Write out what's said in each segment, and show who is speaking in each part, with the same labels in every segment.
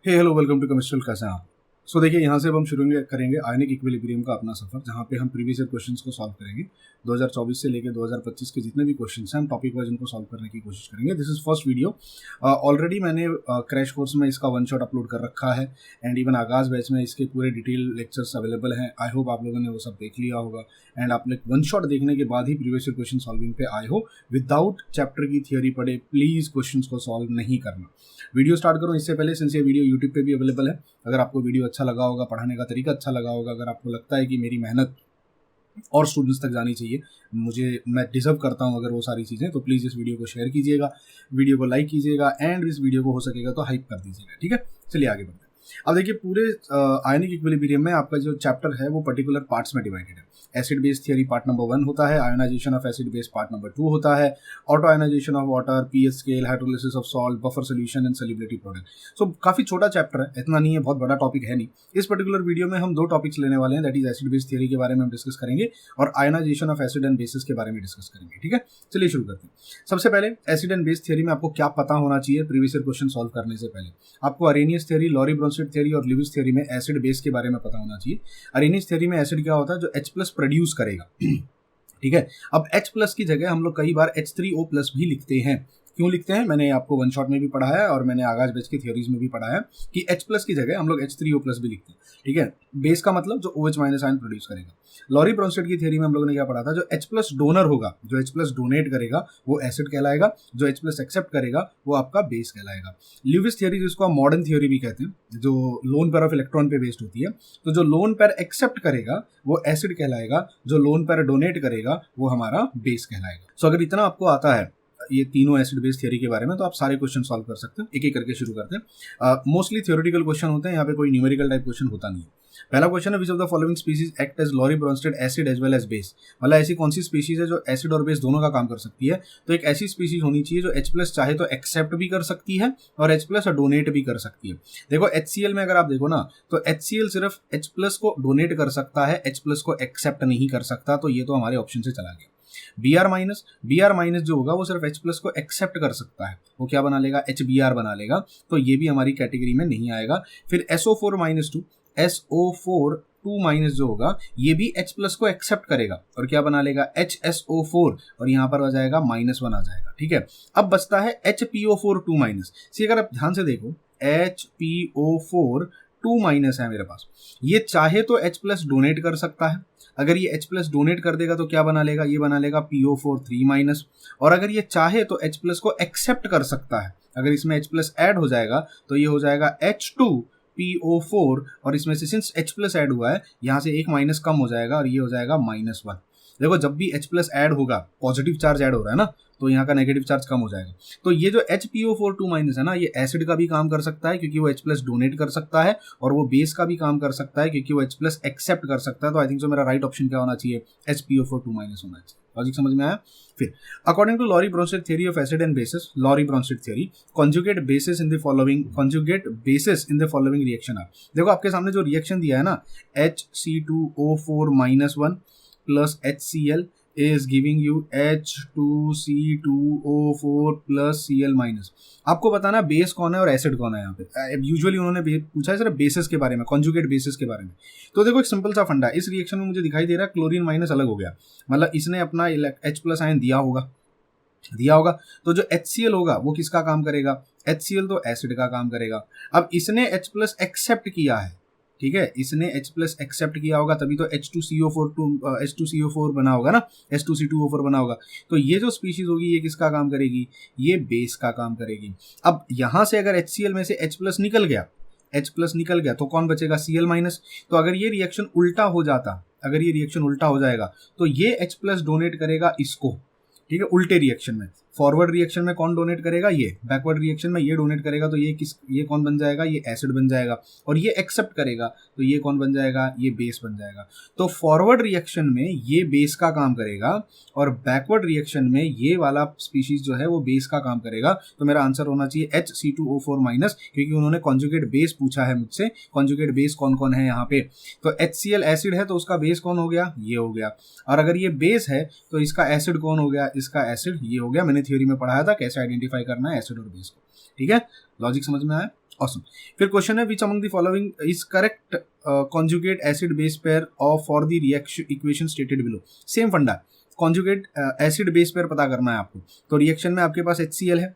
Speaker 1: Hey hello welcome to chemistry. कैसे हैं आप? देखिए, यहाँ से अब हम शुरू करेंगे आयनिक इक्विलिब्रियम का अपना सफर, जहाँ पे हम प्रीवियस ईयर क्वेश्चंस को सॉल्व करेंगे। 2024 से लेकर 2025 के जितने भी क्वेश्चंस हैं हम टॉपिक वाइज उनको सॉल्व करने की कोशिश करेंगे। This is first video. Already मैंने क्रैश कोर्स में इसका वन शॉट अपलोड कर रखा है एंड इवन आगाज बैच में इसके पूरे डिटेल लेक्चर्स अवेलेबल हैं। आई होप आप लोगों ने वो सब देख लिया होगा एंड आपने वन शॉट देखने के बाद ही प्रीवियस ईयर क्वेश्चन सॉल्विंग पे आए हो। विदाउट चैप्टर की थियोरी पढ़े प्लीज क्वेश्चंस को सॉल्व नहीं करना। वीडियो स्टार्ट करूँ इससे पहले, सिंस ये वीडियो यूट्यूब पे भी अवेलेबल है, अगर आपको वीडियो अच्छा लगा होगा, पढ़ाने का तरीका अच्छा लगा होगा, अगर आपको लगता है कि मेरी मेहनत और स्टूडेंट्स तक जानी चाहिए, मैं डिजर्व करता हूं अगर वो सारी चीज़ें, तो प्लीज़ इस वीडियो को शेयर कीजिएगा, वीडियो को लाइक कीजिएगा एंड इस वीडियो को हो सकेगा तो हाइप कर दीजिएगा। ठीक है, चलिए आगे बढ़ते हैं। अब देखिए, पूरे आयनिक इक्विलिब्रियम में आपका जो चैप्टर है वो पर्टिकुलर पार्ट्स में डिवाइडेड है। Acid base theory part number 1 होता है, ionization of acid base part number 2 होता है, auto ionization of water, pH scale, hydrolysis of salt, buffer solution and solubility product. So काफी छोटा चैप्टर है, इतना नहीं है, बहुत बड़ा टॉपिक है नहीं। इस पर्टिकुलर वीडियो में हम दो टॉपिक्स लेने वाले हैं, that is acid base theory के बारे में हम डिस्कस करेंगे और ionisation of acid and bases के बारे में डिस्कस करेंगे। ठीक है, चलिए शुरू करते हैं। सबसे पहले एसिड एंड बेस थियरी में आपको क्या पता होना चाहिए प्रीवियस ईयर क्वेश्चन सॉल्व करने से पहले? आपको Arrhenius theory, Lowry Bronsted theory और ल्यूइस थियरी में एसिड बेस के बारे में पता होना चाहिए। अरेनियस थियरी में एसिड क्या होता है? जो H+ प्रोड्यूस करेगा। ठीक है, अब H+ की जगह हम लोग कई बार H3O+ भी लिखते हैं। क्यों लिखते हैं? मैंने आपको वन शॉट में भी पढ़ाया है और मैंने आगाज बेस की थ्योरीज में भी पढ़ाया है कि H+ की जगह हम लोग H3O+ भी लिखते हैं। ठीक है, बेस का मतलब जो OH- आयन प्रोड्यूस करेगा। लॉरी ब्रोंस्टेड की थ्योरी में हम लोगों ने क्या पढ़ा था? जो H+ डोनर होगा, जो H+ डोनेट करेगा वो एसिड कहलाएगा, जो H+ एक्सेप्ट करेगा वो आपका बेस कहलाएगा। ल्यूइस थ्योरी, जिसको हम मॉडर्न थ्योरी भी कहते हैं, जो लोन पेयर ऑफ इलेक्ट्रॉन पे बेस्ड होती है, तो जो लोन पेयर एक्सेप्ट करेगा वो एसिड कहलाएगा, जो लोन पेयर डोनेट करेगा वो हमारा बेस कहलाएगा। सो अगर इतना आपको आता है ये तीनों एसिड बेस थ्योरी के बारे में, तो आप सारे क्वेश्चन सॉल्व कर सकते हैं। एक एक करके शुरू करते हैं। मोस्टली थ्योरेटिकल क्वेश्चन होते हैं, यहाँ पे कोई न्यूमेरिकल टाइप क्वेश्चन होता नहीं है। पहला क्वेश्चन है, which of the following species act as Lowry Bronsted acid as well as base? मतलब ऐसी कौन सी स्पीसीज है जो एसिड और बेस दोनों का काम कर सकती है? तो एक ऐसी स्पीसीज होनी चाहिए जो H+ चाहे तो एक्सेप्ट भी कर सकती है और H+ डोनेट भी कर सकती है। देखो HCl में अगर आप देखो ना, तो HCl सिर्फ H+ को डोनेट कर सकता है, H+ को एक्सेप्ट नहीं कर सकता, तो ये तो हमारे ऑप्शन से चला गया। Br- जो होगा वो सिर्फ H+ को एक्सेप्ट कर सकता है, वो क्या बना लेगा? HBr बना लेगा, तो ये भी हमारी कैटेगरी में नहीं आएगा। फिर SO4-2 जो होगा ये भी H+ को एक्सेप्ट करेगा और क्या बना लेगा? HSO4, और यहाँ पर आ जाएगा -1 आ जाएगा। ठीक है, अब बचता है HPO4-2। सी अगर आप ध्यान से देखो, HPO4-2 है मेरे पास, ये चाहे तो H+ डोनेट कर सकता है। अगर ये H+ डोनेट कर देगा तो क्या बना लेगा? ये बना लेगा PO4-3। और अगर ये चाहे तो H+ को एक्सेप्ट कर सकता है, अगर इसमें H+ ऐड हो जाएगा तो ये हो जाएगा H2PO4, और इसमें से सिंस H+ ऐड हुआ है यहाँ से एक माइनस कम हो जाएगा और ये हो जाएगा -1। देखो, जब भी H+ ऐड होगा, पॉजिटिव चार्ज ऐड हो रहा है ना, तो यहाँ का नेगेटिव चार्ज कम हो जाएगा। तो ये जो HPO4-2 है ना, ये एसिड का भी काम कर सकता है क्योंकि वो H+ डोनेट कर सकता है, और वो बेस का भी काम कर सकता है क्योंकि वो H+ एक्सेप्ट कर सकता है। तो आई थिंक सो मेरा राइट ऑप्शन क्या होना चाहिए? HPO4-2 होना चाहिए। लॉजिक समझ में आया? फिर according to Lowry Bronsted theory of acid and bases, Lowry Bronsted theory, conjugate bases in the following reaction are। देखो आपके सामने जो रिएक्शन दिया है ना, HC2O4-1 plus HCl is giving you H2C2O4 plus Cl-। आपको बताना बेस कौन है और एसिड कौन है। यहाँ पे यूजुअली उन्होंने पूछा है सिर्फ बेसिस के बारे में, कॉन्जुगेट बेसिस के बारे में। तो देखो एक सिंपल सा फंडा, इस रिएक्शन में मुझे दिखाई दे रहा है क्लोरीन माइनस अलग हो गया, मतलब इसने अपना H+ आयन दिया होगा। तो जो HCl होगा वो किसका काम करेगा? HCl तो एसिड का काम करेगा। अब इसने H+ एक्सेप्ट किया है, ठीक है, इसने H+ एक्सेप्ट किया होगा, तभी तो H2CO4 बना होगा ना, H2C2O4 बना होगा। तो ये जो स्पीशीज होगी ये किसका काम करेगी? ये बेस का काम करेगी। अब यहां से अगर HCl में से H+ निकल गया, तो कौन बचेगा? Cl-। तो अगर ये रिएक्शन उल्टा हो जाता, अगर ये रिएक्शन उल्टा हो जाएगा तो ये H+ डोनेट करेगा इसको, ठीक है, उल्टे रिएक्शन में। फॉरवर्ड रिएक्शन में कौन डोनेट करेगा? ये। बैकवर्ड रिएक्शन में ये डोनेट करेगा, तो ये कौन बन जाएगा? ये एसिड बन जाएगा। और ये एक्सेप्ट करेगा तो ये कौन बन जाएगा? ये बेस बन जाएगा। तो फॉरवर्ड रिएक्शन में ये बेस का काम करेगा और बैकवर्ड रिएक्शन में ये वाला स्पीशीज जो है वो बेस का काम करेगा। तो मेरा आंसर होना चाहिए HC2O4-, क्योंकि उन्होंने कॉन्जुगेट बेस पूछा है मुझसे। कॉन्जुगेट बेस कौन कौन है यहाँ पे? तो HCl एसिड है तो उसका बेस कौन हो गया? ये हो गया। और अगर ये बेस है तो इसका एसिड कौन हो गया? इसका एसिड ये हो गया। मैंने थ्योरी में पढ़ाया था कैसे आइडेंटिफाई करना है एसिड और बेस को। ठीक है, लॉजिक समझ में आया? ऑसम। फिर क्वेश्चन है विच among the following is correct conjugate acid base pair of for the reaction equation stated below. Same फंडा, कॉन्जुगेट एसिड बेस पेयर पता करना है आपको। तो रिएक्शन में आपके पास HCl है,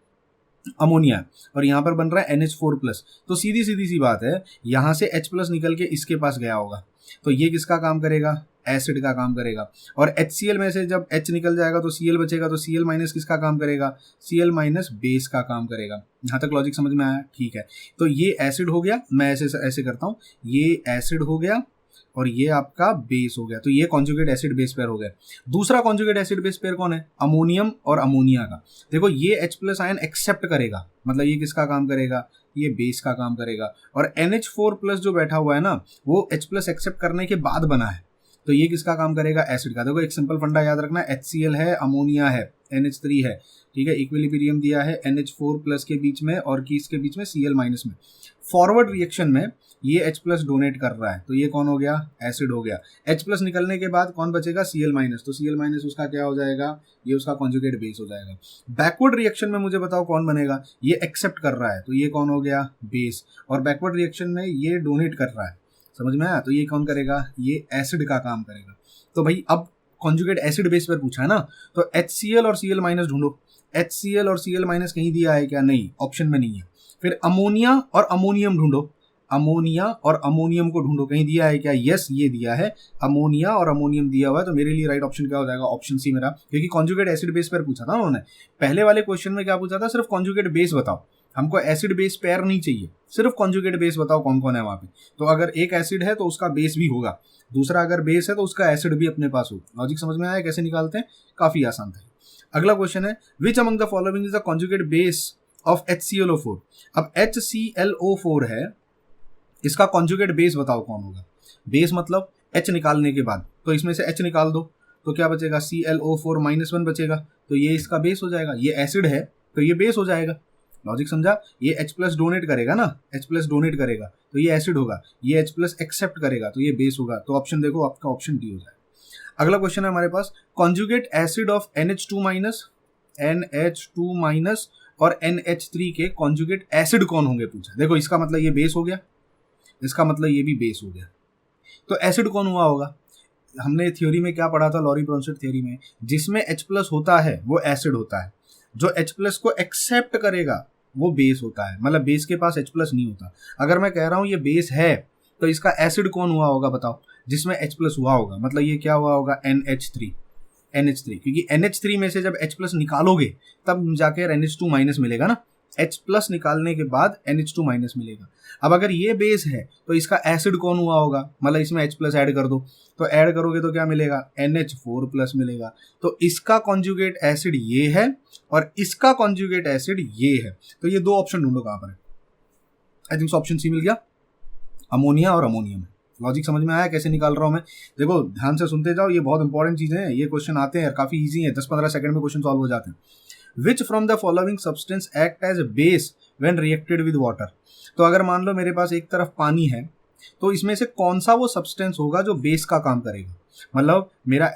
Speaker 1: अमोनिया, और यहाँ पर बन रहा है NH4+। तो सीधी सीधी सी बात है, यहाँ से H+ निकल के इसके पास गया होगा, तो ये किसका काम करेगा, एसिड का काम करेगा। और HCl में से जब H निकल जाएगा तो Cl बचेगा, तो Cl- किसका काम करेगा, Cl- बेस का काम करेगा। यहाँ तक लॉजिक समझ में आया, ठीक है। तो ये एसिड हो गया, मैं ऐसे ऐसे करता हूँ, ये एसिड हो गया और ये आपका बेस हो गया, तो ये कॉन्जुगेट एसिड बेस पेयर हो गया। दूसरा कॉन्जुगेट एसिड बेस पेयर कौन है, अमोनियम और अमोनिया का। देखो ये H+ आयन एक्सेप्ट करेगा, मतलब ये किसका काम करेगा, ये बेस का काम करेगा। और NH4+ जो बैठा हुआ है ना, वो H+ एक्सेप्ट करने के बाद बना है, तो ये किसका काम करेगा, एसिड का। देखो एक सिंपल फंडा याद रखना, HCl है, अमोनिया है, NH3 है, ठीक है, इक्विलिब्रियम दिया है NH4+ के बीच में और किसके बीच में, Cl- में। फॉरवर्ड रिएक्शन में ये H+ डोनेट कर रहा है, तो ये कौन हो गया, एसिड हो गया। H+ निकलने के बाद कौन बचेगा, Cl-, तो Cl- उसका क्या हो जाएगा, ये उसका कॉन्जुगेट बेस हो जाएगा। बैकवर्ड रिएक्शन में मुझे बताओ कौन बनेगा, ये एक्सेप्ट कर रहा है, तो ये कौन हो गया, बेस। और बैकवर्ड रिएक्शन में ये डोनेट कर रहा है, समझ में आया, तो ये कौन करेगा, ये एसिड का काम करेगा। तो भाई अब कॉन्जुगेट एसिड बेस पर पूछा है ना, तो HCl और Cl- ढूंढो। HCl और Cl- कहीं दिया है क्या, नहीं, ऑप्शन में नहीं है। फिर अमोनिया और अमोनियम ढूंढो, अमोनिया और अमोनियम को ढूंढो, कहीं दिया है क्या, यस ये दिया है, अमोनिया और अमोनियम दिया हुआ है। तो मेरे लिए राइट ऑप्शन क्या हो जाएगा, ऑप्शन सी मेरा, क्योंकि कॉन्जुगेट एसिड बेस पेयर पूछा था उन्होंने। पहले वाले क्वेश्चन में क्या पूछा था, सिर्फ कॉन्जुगेट बेस बताओ, हमको एसिड बेस पेयर नहीं चाहिए, सिर्फ कॉन्जुगेट बेस बताओ कौन कौन है वहां पे। तो अगर एक एसिड है तो उसका बेस भी होगा, दूसरा अगर बेस है तो उसका एसिड भी अपने पास होगा। लॉजिक समझ में आया कैसे निकालते हैं, काफी आसान था। अगला क्वेश्चन है विच among the following is the conjugate base of HClO4। अब HClO4 है, इसका कॉन्जुगेट बेस बताओ कौन होगा। बेस मतलब H निकालने के बाद, तो इसमें से H निकाल दो तो क्या बचेगा, ClO4-1 बचेगा, तो ये इसका बेस हो जाएगा। ये एसिड है तो ये बेस हो जाएगा, लॉजिक समझा। ये H+ डोनेट करेगा ना, H+ डोनेट करेगा तो ये एसिड होगा, ये H+ एक्सेप्ट करेगा तो ये बेस होगा। तो ऑप्शन देखो आपका ऑप्शन डी हो जाएगा। अगला क्वेश्चन है हमारे पास, कॉन्जुगेट एसिड ऑफ NH2- और NH3 के कॉन्जुगेट एसिड कौन होंगे पूछा। देखो इसका मतलब ये बेस हो गया, इसका मतलब ये भी बेस हो गया, तो एसिड कौन हुआ होगा। हमने थ्योरी में क्या पढ़ा था, लॉरी ब्रोंस्टेड थ्योरी में, जिसमें H+ होता है वो एसिड होता है, जो H+ को एक्सेप्ट करेगा वो बेस होता है, मतलब बेस के पास H+ नहीं होता। अगर मैं कह रहा हूं ये बेस है तो इसका एसिड कौन हुआ होगा बताओ, जिसमें H+ हुआ होगा, मतलब ये क्या हुआ होगा, NH3, क्योंकि NH3 में से जब H+ निकालोगे तब जाकर NH2- मिलेगा ना, H+ निकालने के बाद NH2- मिलेगा। अब अगर ये बेस है तो इसका एसिड कौन हुआ होगा, मतलब इसमें H+ ऐड कर दो, तो ऐड करोगे तो क्या मिलेगा, NH4+ मिलेगा। तो इसका कॉन्जुगेट एसिड ये है और इसका कॉन्जुगेट एसिड ये है। तो ये दो ऑप्शन ढूंढो कहां पर है, आई थिंक ऑप्शन सी मिल गया, अमोनिया और अमोनियम। लॉजिक समझ में आया कैसे निकाल रहा हूं मैं। देखो ध्यान से सुनते जाओ, ये बहुत इंपॉर्टेंट चीजें हैं, ये क्वेश्चन आते हैं काफी इजी है, 10-15 सेकंड में क्वेश्चन सॉल्व हो जाते हैं। Which from the following substance act as base when reacted with water. तो अगर मान लो मेरे पास एक तरफ पानी है, तो इसमें से कौन सा वो सब्सटेंस होगा जो बेस का काम करेगा, मतलब मेरा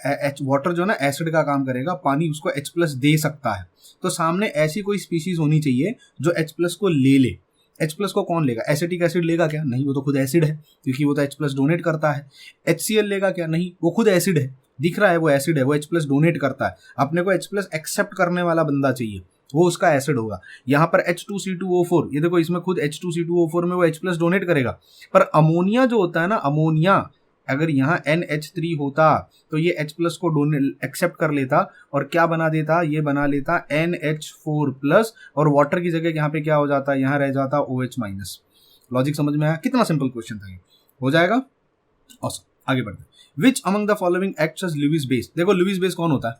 Speaker 1: वाटर जो ना एसिड का काम करेगा, पानी उसको H+ दे सकता है। तो सामने ऐसी कोई स्पीशीज होनी चाहिए जो H+ को ले। H+ को कौन लेगा, एसिटिक एसिड लेगा क्या, नहीं, वो तो खुद एसिड है क्योंकि वो तो H+ डोनेट करता है। HCl लेगा क्या, नहीं, वो खुद एसिड है, दिख रहा है वो एसिड है, वो H+ डोनेट करता है। अपने को H+ एक्सेप्ट करने वाला बंदा चाहिए, वो उसका एसिड होगा। यहाँ पर H2C2O4, ये देखो इसमें खुद H2C2O4 में वो H+ डोनेट करेगा। पर अमोनिया जो होता है ना, अमोनिया अगर यहाँ NH3 होता तो ये H+ को डोनेट एक्सेप्ट कर लेता और क्या बना देता, ये बना लेता NH4+, और वाटर की जगह यहाँ पे क्या हो जाता, यहाँ रह जाता OH-। लॉजिक समझ में आया, कितना सिंपल क्वेश्चन था ये, हो जाएगा। ऑसम, आगे बढ़ते हैं। Which among the following acts as Lewis base. देखो लुईस बेस कौन होता है,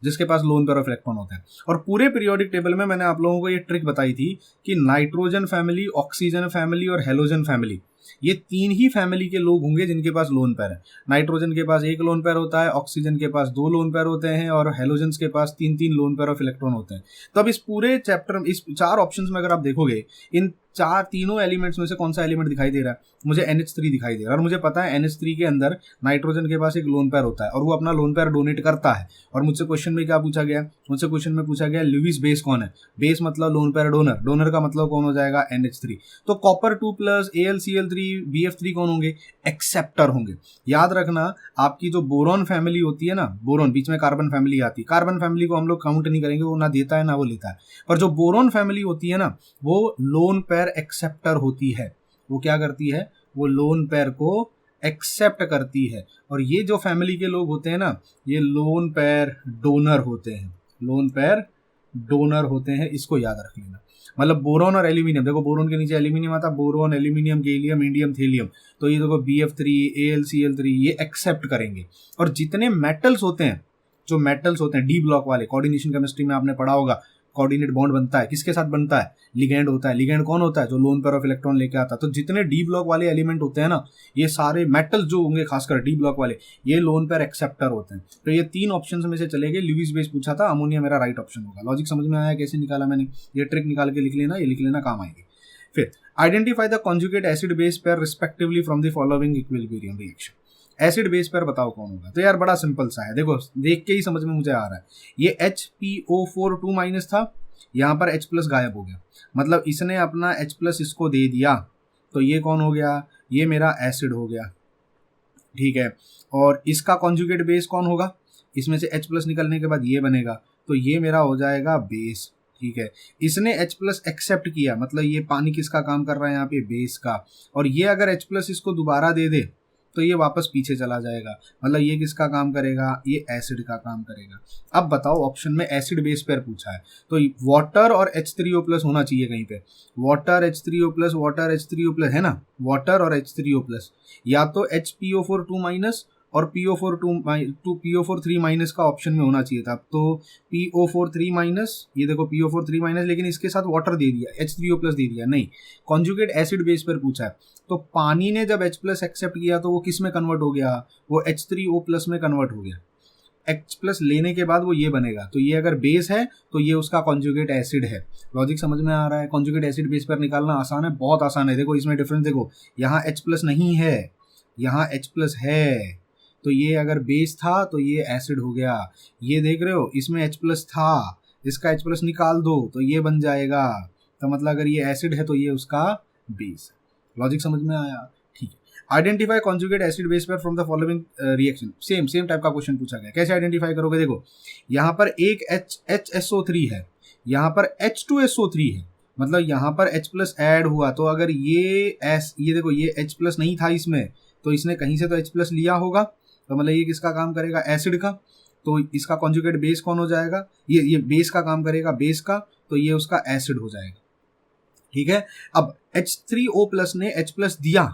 Speaker 1: जिसके पास लोन पेयर ऑफ इलेक्ट्रॉन होते हैं। और पूरे पीरियोडिक टेबल में मैंने आप लोगों को ये ट्रिक बताई थी कि नाइट्रोजन फैमिली, ऑक्सीजन फैमिली और हेलोजन फैमिली, ये तीन ही फैमिली के लोग होंगे जिनके पास लोन पेयर है। नाइट्रोजन के पास एक लोन पेयर होता है, ऑक्सीजन के पास 2 लोन पेयर होते हैं और हेलोजन के पास 3-3 लोन पेयर ऑफ इलेक्ट्रॉन होते हैं। तो अब इस पूरे चैप्टर, इस 4 ऑप्शंस में अगर आप देखोगे, इन तीनों एलिमेंट्स में से कौन सा एलिमेंट दिखाई दे रहा है, मुझे NH3 दिखाई दे रहा है, और मुझे पता है NH3 के अंदर नाइट्रोजन के पास एक लोन पेयर होता है और वो अपना लोन पेयर डोनेट करता है। और मुझसे क्वेश्चन में क्या पूछा गया, मुझसे क्वेश्चन में पूछा गया लुईस बेस कौन है, बेस मतलब लोन पेयर डोनर, डोनर का मतलब कौन हो जाएगा NH3। तो कॉपर 2 प्लस AlCl3 BF3 कौन होंगे, एक्सेप्टर होंगे। याद रखना आपकी जो बोरॉन फैमिली होती है ना, बोरॉन बीच में कार्बन फैमिली आती है, कार्बन फैमिली को हम लोग काउंट नहीं करेंगे, वो ना देता है ना वो लेता है, पर जो बोरॉन फैमिली होती है ना वो लोन पेयर एक्सेप्टर होती है। वो क्या करती है, वो लोन पेयर को एक्सेप्ट करती है। और ये जो फैमिली के लोग होते हैं ना, ये लोन पेयर डोनर होते हैं, लोन पेयर डोनर होते हैं, इसको याद रख लेना। मतलब बोरोन और एल्यूमिनियम, देखो बोरोन के नीचे एल्यूमिनियम आता, boron, aluminium, gallium, indium, thallium, तो ये देखो BF3, AlCl3 ये एक्सेप्ट करेंगे। और जितने मेटल्स होते हैं, जो मेटल्स होते हैं डी ब्लॉक वाले, कोऑर्डिनेशन केमिस्ट्री में आपने पढ़ा होगा, कोऑर्डिनेट बॉन्ड बनता है, किसके साथ बनता है, लिगेंड होता है। लिगेंड कौन होता है, जो लोन पेयर ऑफ इलेक्ट्रॉन लेके आता है। तो जितने डी ब्लॉक वाले एलिमेंट होते हैं ना, ये सारे मेटल्स जो होंगे खासकर डी ब्लॉक वाले, ये लोन पेयर एक्सेप्टर होते हैं। तो ये 3 ऑप्शंस में से चले गए। लुईस बेस पूछा था, अमोनिया मेरा राइट ऑप्शन होगा। लॉजिक समझ में आया कैसे निकाला मैंने, ये ट्रिक निकाल के लिख लेना, ये लिख लेना, काम आएगी। फिर identify the conjugate acid base pair respectively from the following equilibrium reaction. Acid base pair बताओ कौन होगा। तो यार बड़ा सिंपल सा है, देखो देख के ही समझ में मुझे आ रहा है। ये HPO4 2- था, यहाँ पर H प्लस गायब हो गया, मतलब इसने अपना H प्लस इसको दे दिया, तो ये कौन हो गया, ये मेरा एसिड हो गया, ठीक है। और इसका कॉन्जुगेट बेस कौन होगा, इसमें से H प्लस निकलने के बाद ये बनेगा, तो ये मेरा हो जाएगा बेस, ठीक है। इसने H प्लस एक्सेप्ट किया, मतलब ये पानी किसका काम कर रहा है यहाँ पे, बेस का। और ये अगर H प्लस इसको दोबारा दे दे तो ये वापस पीछे चला जाएगा, मतलब ये किसका काम करेगा, ये एसिड का काम करेगा। अब बताओ ऑप्शन में एसिड बेस पेयर पूछा है, तो वाटर और H3O प्लस होना चाहिए कहीं पे, water H3O plus, water H3O plus है ना, वाटर और H3O प्लस, या तो HPO4 2- और PO4 3 का ऑप्शन में होना चाहिए था। तो PO4 3-, ये देखो PO4 3-, लेकिन इसके साथ वाटर दे दिया, H3O प्लस दे दिया, नहीं, कॉन्जुगेट एसिड बेस पर पूछा है। तो पानी ने जब H प्लस एक्सेप्ट किया तो वो किस में कन्वर्ट हो गया, वो H3O प्लस में कन्वर्ट हो गया। H प्लस लेने के बाद वो ये बनेगा, तो ये अगर बेस है तो ये उसका कॉन्जुगेट एसिड है। लॉजिक समझ में आ रहा है। कॉन्जुगेट एसिड बेस पर निकालना आसान है, बहुत आसान है। देखो इसमें डिफरेंस देखो, यहाँ H प्लस नहीं है, यहाँ H प्लस है, तो ये अगर बेस था तो ये एसिड हो गया। ये देख रहे हो, इसमें H प्लस था, इसका H प्लस निकाल दो तो ये बन जाएगा, तो मतलब अगर ये एसिड है तो ये उसका बेस है। लॉजिक समझ में आया, ठीक है। Identify conjugate acid base pair from the following reaction. Same type का क्वेश्चन पूछा गया, कैसे आइडेंटिफाई करोगे। देखो यहाँ पर एक HSO3 है, यहाँ पर H2SO3 है, मतलब यहाँ पर H प्लस ऐड हुआ, तो अगर ये देखो ये H प्लस नहीं था इसमें, तो इसने कहीं से तो H प्लस लिया होगा, तो मतलब ये किसका काम करेगा, एसिड का। तो इसका कॉन्जुगेट बेस कौन हो जाएगा, ये बेस का काम करेगा, बेस का, तो ये उसका एसिड हो जाएगा, ठीक है। अब H3O प्लस ने H प्लस दिया,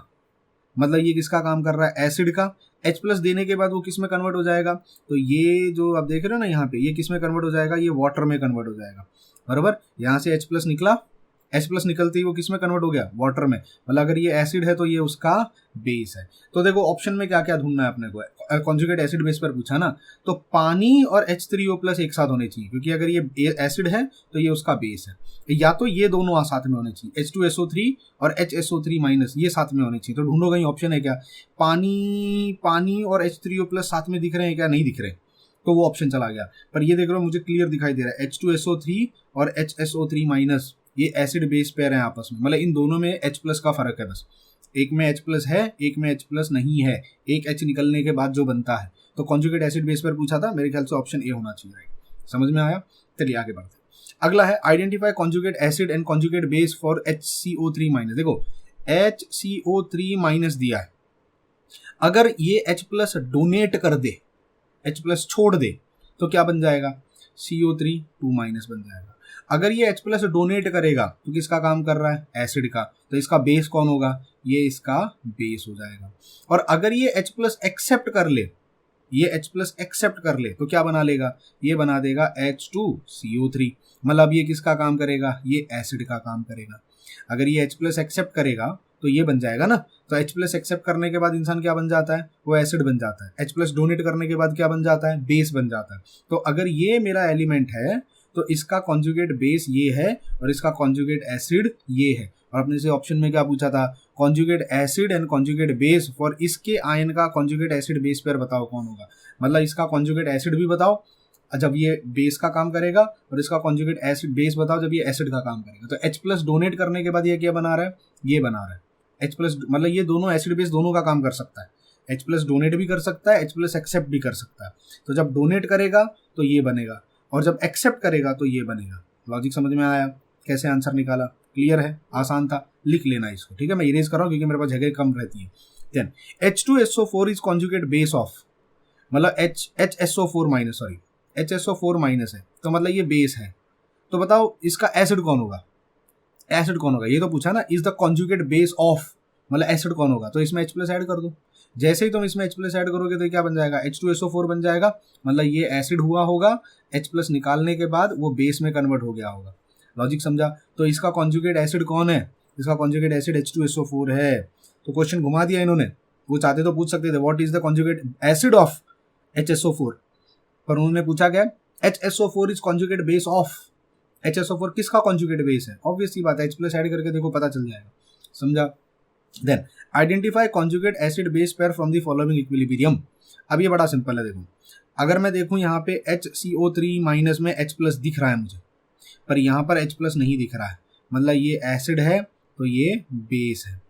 Speaker 1: मतलब ये किसका काम कर रहा है, एसिड का। H प्लस देने के बाद वो किस में कन्वर्ट हो जाएगा, तो ये जो आप देख रहे हो ना यहाँ पे, ये किस में कन्वर्ट हो जाएगा, ये वाटर में कन्वर्ट हो जाएगा, बराबर। यहाँ से H प्लस निकला, H प्लस निकलते ही वो किस में कन्वर्ट हो गया, वाटर में, मतलब अगर ये एसिड है तो ये उसका बेस है। तो देखो ऑप्शन में क्या क्या ढूंढना है अपने को, कॉन्जुगेट एसिड बेस पर पूछा ना, तो पानी और H3O प्लस एक साथ होने चाहिए, क्योंकि अगर ये एसिड है तो ये उसका बेस है, या तो ये दोनों साथ में होने चाहिए, H2SO3 और HSO3- ये साथ में होने चाहिए। तो ढूंढो कहीं ऑप्शन है क्या, पानी और H3O प्लस साथ में दिख रहे हैं क्या, नहीं दिख रहे, तो वो ऑप्शन चला गया। पर ये देख रहे हो मुझे क्लियर दिखाई दे रहा है, H2SO3 और HSO3- ये एसिड बेस पेयर है आपस में, मतलब इन दोनों में H प्लस का फर्क है बस, एक में H प्लस है, एक में H प्लस नहीं है, एक H निकलने के बाद जो बनता है। तो कॉन्जुगेट एसिड बेस पेयर पूछा था, मेरे ख्याल से ऑप्शन ए होना चाहिए, राइट। समझ में आया, चलिए आगे बढ़ते हैं। अगला है identify conjugate acid and conjugate base for HCO3-। देखो HCO3- दिया है, अगर ये H प्लस डोनेट कर दे, H प्लस छोड़ दे, तो क्या बन जाएगा, CO3 2- बन जाएगा। अगर ये H प्लस डोनेट करेगा तो किसका काम कर रहा है, एसिड का, तो इसका बेस कौन होगा, ये इसका बेस हो जाएगा। और अगर ये H प्लस एक्सेप्ट कर ले, ये H प्लस एक्सेप्ट कर ले तो क्या बना लेगा, ये बना देगा H2CO3, मतलब ये किसका काम करेगा, ये एसिड का काम करेगा। अगर ये H प्लस एक्सेप्ट करेगा तो ये बन जाएगा ना, तो H प्लस एक्सेप्ट करने के बाद इंसान क्या बन जाता है, वो एसिड बन जाता है। H प्लस डोनेट करने के बाद क्या बन जाता है, बेस बन जाता है। तो अगर ये मेरा एलिमेंट है तो इसका कॉन्जुगेट बेस ये है और इसका कॉन्जुगेट एसिड ये है। और अपने से ऑप्शन में क्या पूछा था, conjugate acid and conjugate base for इसके आयन का कॉन्जुगेट एसिड बेस पेयर बताओ कौन होगा। मतलब इसका कॉन्जुगेट एसिड भी बताओ जब ये बेस का काम करेगा, और इसका कॉन्जुगेट एसिड बेस बताओ जब ये एसिड का काम करेगा। तो H प्लस डोनेट करने के बाद ये क्या बना रहा है, ये बना रहा है H प्लस, मतलब ये दोनों एसिड बेस दोनों का काम कर सकता है। H प्लस डोनेट भी कर सकता है, H प्लस एक्सेप्ट भी कर सकता है। तो जब डोनेट करेगा तो ये बनेगा, और जब एक्सेप्ट करेगा तो ये बनेगा। लॉजिक समझ में आया, कैसे आंसर निकाला, क्लियर है, आसान था, लिख लेना इसको, ठीक है। मैं इरेज कर रहा हूँ क्योंकि मेरे पास जगह कम रहती है। Then H2SO4 is conjugate base of, मतलब HSO4 minus, sorry HSO4 minus है, तो मतलब ये बेस है। तो बताओ इसका एसिड कौन होगा, एसिड कौन होगा, ये तो पूछा ना, is the conjugate base of, मतलब एसिड कौन होगा। तो इसमें H प्लस ऐड कर दो, जैसे ही तुम इसमें H प्लस ऐड करोगे तो क्या बन जाएगा, H2SO4 बन जाएगा, मतलब ये एसिड हुआ होगा, H प्लस निकालने के बाद वो बेस में कन्वर्ट हो गया होगा। लॉजिक समझा। तो इसका कॉन्जुगेट एसिड कौन है, इसका कॉन्जुगेट एसिड H2SO4 है। तो क्वेश्चन घुमा दिया इन्होंने, वो चाहते तो पूछ सकते थे what is the conjugate acid of HSO4, पर उन्होंने पूछा क्या, HSO4 is conjugate base of, HSO4 किसका कॉन्जुगेट बेस है, ऑब्वियस सी बात है, H प्लस ऐड करके देखो पता चल जाएगा, समझा। Then identify conjugate acid base pair from the following equilibrium. अब ये बड़ा सिंपल है, देखो अगर मैं देखूं यहाँ पे HCO3 माइनस में H प्लस दिख रहा है मुझे, पर यहाँ पर H प्लस नहीं दिख रहा है, मतलब ये एसिड है तो ये बेस है।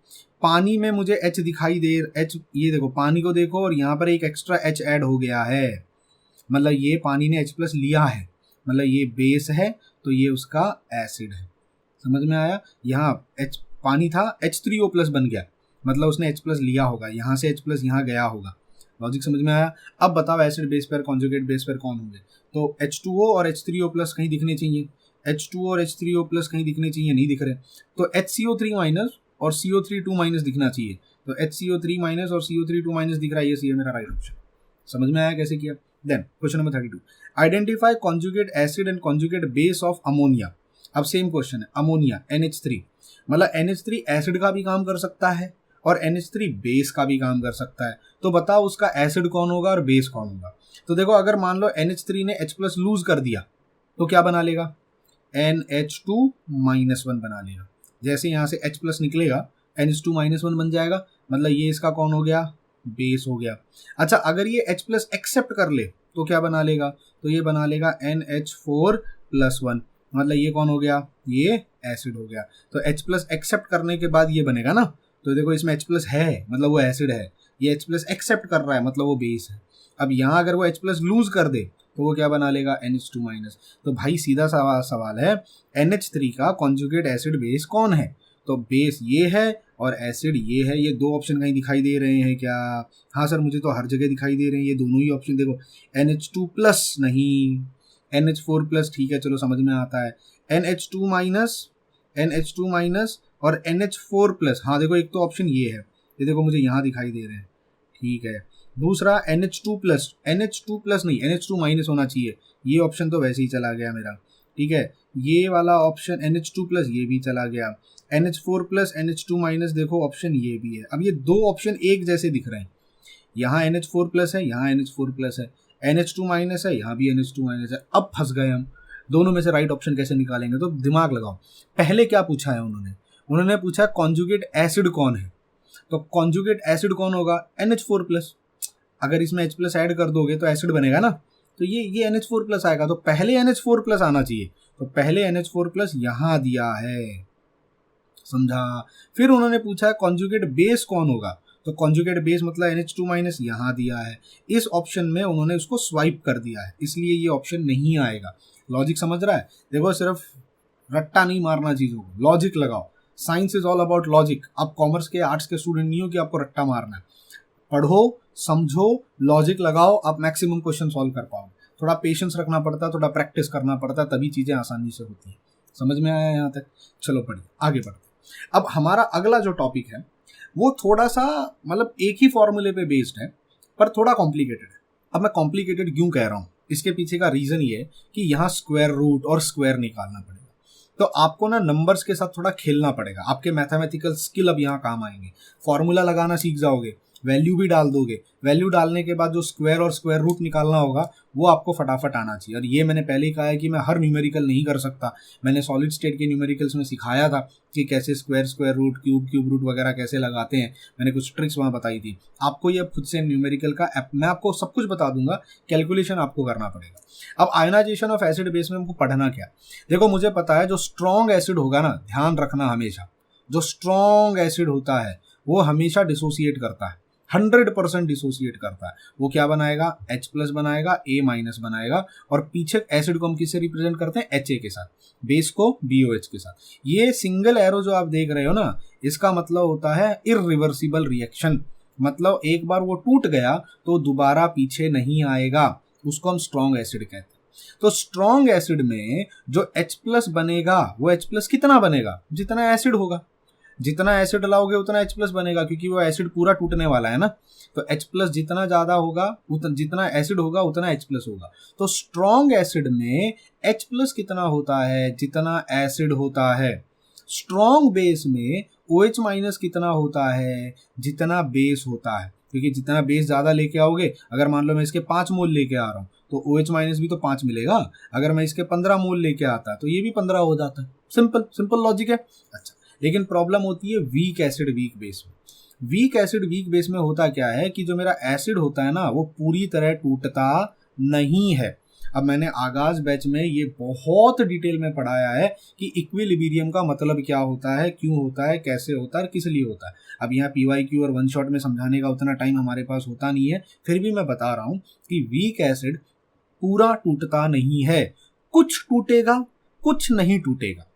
Speaker 1: पानी में मुझे H दिखाई दे, H, ये देखो पानी को देखो, और यहाँ पर एक एक्स्ट्रा H ऐड हो गया है, मतलब ये पानी ने H प्लस लिया है, मतलब ये बेस है तो ये उसका एसिड है। समझ में आया, यहाँ H पानी था, H3O प्लस बन गया, मतलब उसने H प्लस लिया होगा, यहाँ से H प्लस यहाँ गया होगा। लॉजिक समझ में आया। अब बताओ acid base pair conjugate base pair कौन होंगे। तो H2O और H3O प्लस कहीं दिखने चाहिए, H2O और H3O प्लस कहीं दिखने चाहिए, नहीं दिख रहे। तो HCO3 माइनस और CO3 2 माइनस दिखना चाहिए, तो HCO3 माइनस और CO3 2 माइनस दिख रहा है, ये मेरा राइट ऑप्शन। समझ में आया कैसे किया। Then question number 32, identify conjugate acid and conjugate base of ammonia. अब सेम क्वेश्चन है, अमोनिया NH3, मतलब NH3 एसिड का भी काम कर सकता है और NH3 बेस का भी काम कर सकता है। तो बताओ उसका एसिड कौन होगा और बेस कौन होगा। तो देखो अगर मान लो NH3 ने H प्लस लूज कर दिया तो क्या बना लेगा, NH2 माइनस 1 बना लेगा। जैसे यहाँ से H प्लस निकलेगा NH2 माइनस 1 बन जाएगा, मतलब ये इसका कौन हो गया, बेस हो गया। अच्छा अगर ये H प्लस एक्सेप्ट कर ले तो क्या बना लेगा, तो ये बना लेगा NH4 प्लस 1, मतलब ये कौन हो गया, ये एसिड हो गया। तो H प्लस एक्सेप्ट करने के बाद ये बनेगा ना, तो देखो इसमें H प्लस है मतलब वो एसिड है, ये H प्लस एक्सेप्ट कर रहा है मतलब वो बेस है। अब यहाँ अगर वो H प्लस लूज कर दे तो वो क्या बना लेगा, NH2 माइनस। तो भाई सीधा सवाल है NH3 का कॉन्जुगेट एसिड बेस कौन है। तो बेस ये है और एसिड ये है। ये दो ऑप्शन कहीं दिखाई दे रहे हैं क्या, हाँ सर मुझे तो हर जगह दिखाई दे रहे हैं ये दोनों ही ऑप्शन। देखो NH2 प्लस नहीं, NH4 प्लस ठीक है चलो समझ में आता है, NH2 माइनस और NH4 प्लस, हाँ देखो एक तो ऑप्शन ये है, ये देखो मुझे यहाँ दिखाई दे रहे हैं, ठीक है। दूसरा NH2 प्लस नहीं, NH2 माइनस होना चाहिए, ये ऑप्शन तो वैसे ही चला गया मेरा, ठीक है। ये वाला ऑप्शन NH2 प्लस ये भी चला गया, NH4 प्लस NH2 माइनस देखो ऑप्शन ये भी है। अब ये दो ऑप्शन एक जैसे दिख रहे हैं, यहाँ NH4 प्लस है, यहाँ NH4 प्लस है, NH2 माइनस है, यहाँ भी NH2 माइनस है। अब फंस गए हम, दोनों में से राइट ऑप्शन कैसे निकालेंगे। तो दिमाग लगाओ, पहले क्या पूछा है उन्होंने पूछा कॉन्जुगेट एसिड कौन है। तो कॉन्जुगेट एसिड कौन होगा, NH4 प्लस। अगर इसमें H प्लस ऐड कर दोगे तो एसिड बनेगा ना, तो ये NH4 प्लस आएगा, तो पहले NH4 प्लस आना चाहिए, तो पहले NH4 प्लस यहाँ दिया है, समझा। फिर उन्होंने पूछा कॉन्जुगेट बेस कौन होगा, तो कॉन्जुगेट बेस मतलब NH2 माइनस यहाँ दिया है, इस ऑप्शन में उन्होंने उसको स्वाइप कर दिया है, इसलिए ये ऑप्शन नहीं आएगा। लॉजिक समझ रहा है, देखो सिर्फ रट्टा नहीं मारना चीजों को, लॉजिक लगाओ। Science is all about logic. आप कॉमर्स के आर्ट्स के स्टूडेंट नहीं हो कि आपको रट्टा मारना है, पढ़ो समझो लॉजिक लगाओ, आप मैक्सिमम क्वेश्चन सॉल्व कर पाओ। थोड़ा पेशेंस रखना पड़ता है, थोड़ा प्रैक्टिस करना पड़ता है, तभी चीजें आसानी से होती हैं। समझ में आया यहाँ तक, चलो पढ़िए आगे बढ़ते। अब हमारा अगला जो टॉपिक है वो थोड़ा सा मतलब एक ही फॉर्मूले पे बेस्ड है पर थोड़ा कॉम्प्लिकेटेड है। अब मैं कॉम्प्लिकेटेड क्यों कह रहा हूँ, इसके पीछे का रीजन ये है कि यहाँ स्क्वायर रूट और स्क्वायर निकालना पड़ेगा, तो आपको ना नंबर्स के साथ थोड़ा खेलना पड़ेगा। आपके मैथमेटिकल स्किल अब यहाँ काम आएंगे, फॉर्मूला लगाना सीख जाओगे, वैल्यू भी डाल दोगे, वैल्यू डालने के बाद जो स्क्वायर और स्क्वायर रूट निकालना होगा वो आपको फटाफट आना चाहिए। और ये मैंने पहले ही कहा है कि मैं हर न्यूमेरिकल नहीं कर सकता, मैंने सॉलिड स्टेट के न्यूमेरिकल्स में सिखाया था कि कैसे square square root cube root वगैरह कैसे लगाते हैं, मैंने कुछ ट्रिक्स वहाँ बताई थी। आपको ये खुद से न्यूमेरिकल का मैं आपको सब कुछ बता दूंगा, कैलकुलेशन आपको करना पड़ेगा। अब आयनाइजेशन ऑफ एसिड बेस में हमको पढ़ना क्या, देखो मुझे पता है जो स्ट्रॉन्ग एसिड होगा ना, ध्यान रखना हमेशा, जो स्ट्रॉन्ग एसिड होता है वो हमेशा डिसोसिएट करता है, 100% डिसोसिएट करता है। वो क्या बनाएगा, H+ बनाएगा, A- बनाएगा, और पीछे एसिड को हम किससे रिप्रेजेंट करते हैं, Ha के साथ, बेस को BOH के साथ। ये सिंगल एरो जो आप देख रहे हो ना, इसका मतलब होता है इरिवर्सिबल रिएक्शन, मतलब एक बार वो टूट गया तो दोबारा पीछे नहीं आएगा, उसको हम स्ट्रॉन्ग एसिड कहते हैं। तो स्ट्रॉन्ग एसिड में जो H+ बनेगा वो H+ कितना बनेगा, जितना एसिड होगा, जितना एसिड लाओगे उतना H+ बनेगा, क्योंकि वो एसिड पूरा टूटने वाला है ना। तो H+ जितना ज्यादा होगा जितना एसिड होगा उतना H+ होगा। तो स्ट्रॉन्ग एसिड में H+ कितना होता है, जितना एसिड होता है। स्ट्रॉन्ग बेस में OH- कितना होता है, जितना बेस होता है, क्योंकि जितना बेस ज्यादा लेके आओगे, अगर मान लो मैं इसके 5 मोल लेके आ रहा हूँ तो OH- भी तो 5 मिलेगा, अगर मैं इसके 15 मोल लेके आता तो ये भी 15 हो जाता है। सिंपल लॉजिक है। अच्छा, लेकिन प्रॉब्लम होती है वीक एसिड वीक बेस में। वीक एसिड वीक बेस में होता क्या है कि जो मेरा एसिड होता है ना वो पूरी तरह टूटता नहीं है। अब मैंने आगाज बैच में ये बहुत डिटेल में पढ़ाया है कि इक्विलिब्रियम का मतलब क्या होता है, क्यों होता है, कैसे होता है, किस लिए होता है। अब यहाँ PYQ और वन शॉट में समझाने का उतना टाइम हमारे पास होता नहीं है, फिर भी मैं बता रहा हूँ कि वीक एसिड पूरा टूटता नहीं है, कुछ टूटेगा कुछ नहीं टूटेगा,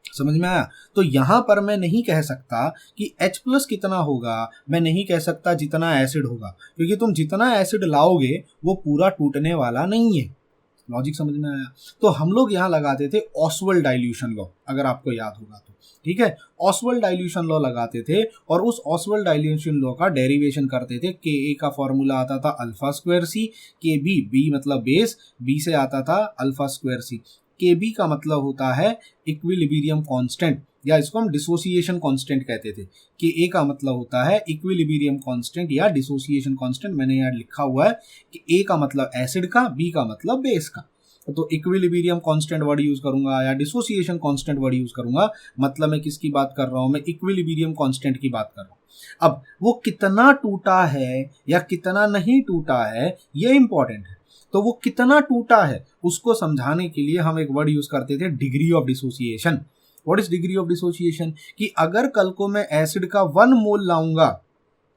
Speaker 1: समझ में आया। तो यहां पर मैं नहीं कह सकता कि H+ कितना होगा, मैं नहीं कह सकता जितना एसिड होगा, क्योंकि तुम जितना एसिड लाओगे वो पूरा टूटने वाला नहीं है। लॉजिक समझ में आया। तो हम लोग यहाँ लगाते थे ऑसवेल्ड डाइल्यूशन लॉ, अगर आपको याद होगा तो, ठीक है। ऑसवेल्ड डाइल्यूशन लॉ लगाते थे और उस ऑसवेल्ड डाइल्यूशन लॉ का डेरिवेशन करते थे। Ka का फॉर्मूला आता था α²C, Kb, B मतलब बेस, B से आता था α²C। Kb का मतलब होता है इक्विलिब्रियम कांस्टेंट, या इसको हम डिसोसिएशन कांस्टेंट कहते थे। Ka का मतलब होता है इक्विलिब्रियम कांस्टेंट या डिसोसिएशन कांस्टेंट। मैंने यहाँ लिखा हुआ है कि A का मतलब एसिड का, B का मतलब बेस का। तो इक्विलिब्रियम कांस्टेंट वर्ड यूज करूंगा या डिसोसिएशन कांस्टेंट वर्ड यूज करूंगा, मतलब मैं किसकी बात कर रहा हूं, मैं इक्विलिब्रियम कांस्टेंट की बात कर रहा हूं। अब वो कितना टूटा है या कितना नहीं टूटा है ये इंपॉर्टेंट है। तो वो कितना टूटा है उसको समझाने के लिए हम एक वर्ड यूज करते थे, degree of dissociation. What is degree of dissociation, कि अगर कल को मैं एसिड का 1 मोल लाऊंगा,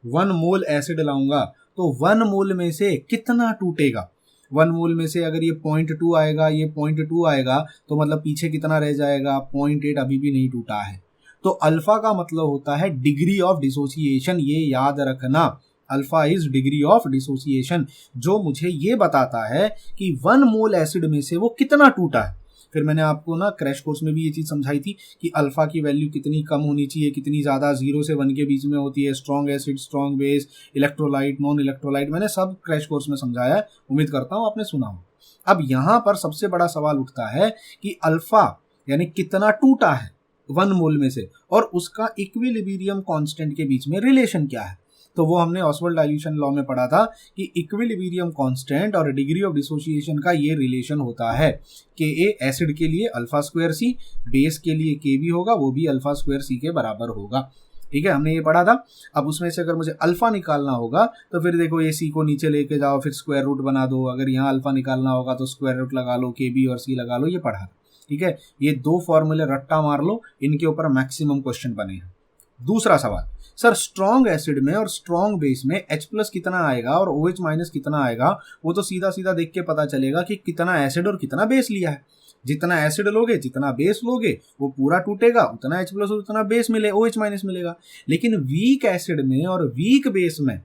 Speaker 1: 1 मोल एसिड लाऊंगा, तो 1 मोल में से कितना टूटेगा। 1 मोल में से अगर ये 0.2 आएगा, ये 0.2 आएगा, तो मतलब पीछे कितना रह जाएगा, 0.8 अभी भी नहीं टूटा है। तो अल्फा का मतलब होता है डिग्री ऑफ डिसोसिएशन, ये याद रखना। Alpha is degree of dissociation, जो मुझे ये बताता है कि 1 मोल एसिड में से वो कितना टूटा है। फिर मैंने आपको ना क्रैश कोर्स में भी ये चीज समझाई थी कि अल्फा की वैल्यू कितनी कम होनी चाहिए, कितनी ज्यादा, 0 से 1 के बीच में होती है। Strong acid, strong base, electrolyte, non electrolyte, मैंने सब क्रैश कोर्स में समझाया है, उम्मीद करता हूँ आपने सुना हो। अब यहाँ पर सबसे बड़ा सवाल उठता है कि अल्फा यानी कितना टूटा है 1 मोल में से, और उसका इक्विलिब्रियम कांस्टेंट के बीच में रिलेशन क्या है। तो वो हमने ऑसवेल्ड डाइल्यूशन लॉ में पढ़ा था कि इक्विलिब्रियम कांस्टेंट और डिग्री ऑफ डिसोसिएशन का ये रिलेशन होता है। Ka एसिड के लिए α²C, बेस के लिए Kb होगा, वो भी α²C के बराबर होगा। ठीक है, हमने ये पढ़ा था। अब उसमें से अगर मुझे अल्फा निकालना होगा तो फिर देखो ये C को नीचे लेके जाओ, फिर स्क्वायर रूट बना दो। अगर यहाँ अल्फा निकालना होगा तो स्क्वायर रूट लगा लो, Kb और C लगा लो, ये पढ़ा। ठीक है, ये 2 फॉर्मूले रट्टा मार लो, इनके ऊपर मैक्सिमम क्वेश्चन बने हैं। दूसरा सवाल, सर स्ट्रॉन्ग एसिड में और स्ट्रॉन्ग बेस में H+ कितना आएगा और OH- कितना आएगा, वो तो सीधा सीधा देख के पता चलेगा कि कितना एसिड और कितना बेस लिया है। जितना एसिड लोगे, जितना बेस लोगे, वो पूरा टूटेगा, उतना H+ और उतना बेस मिले, OH- मिलेगा। लेकिन वीक एसिड में और वीक बेस में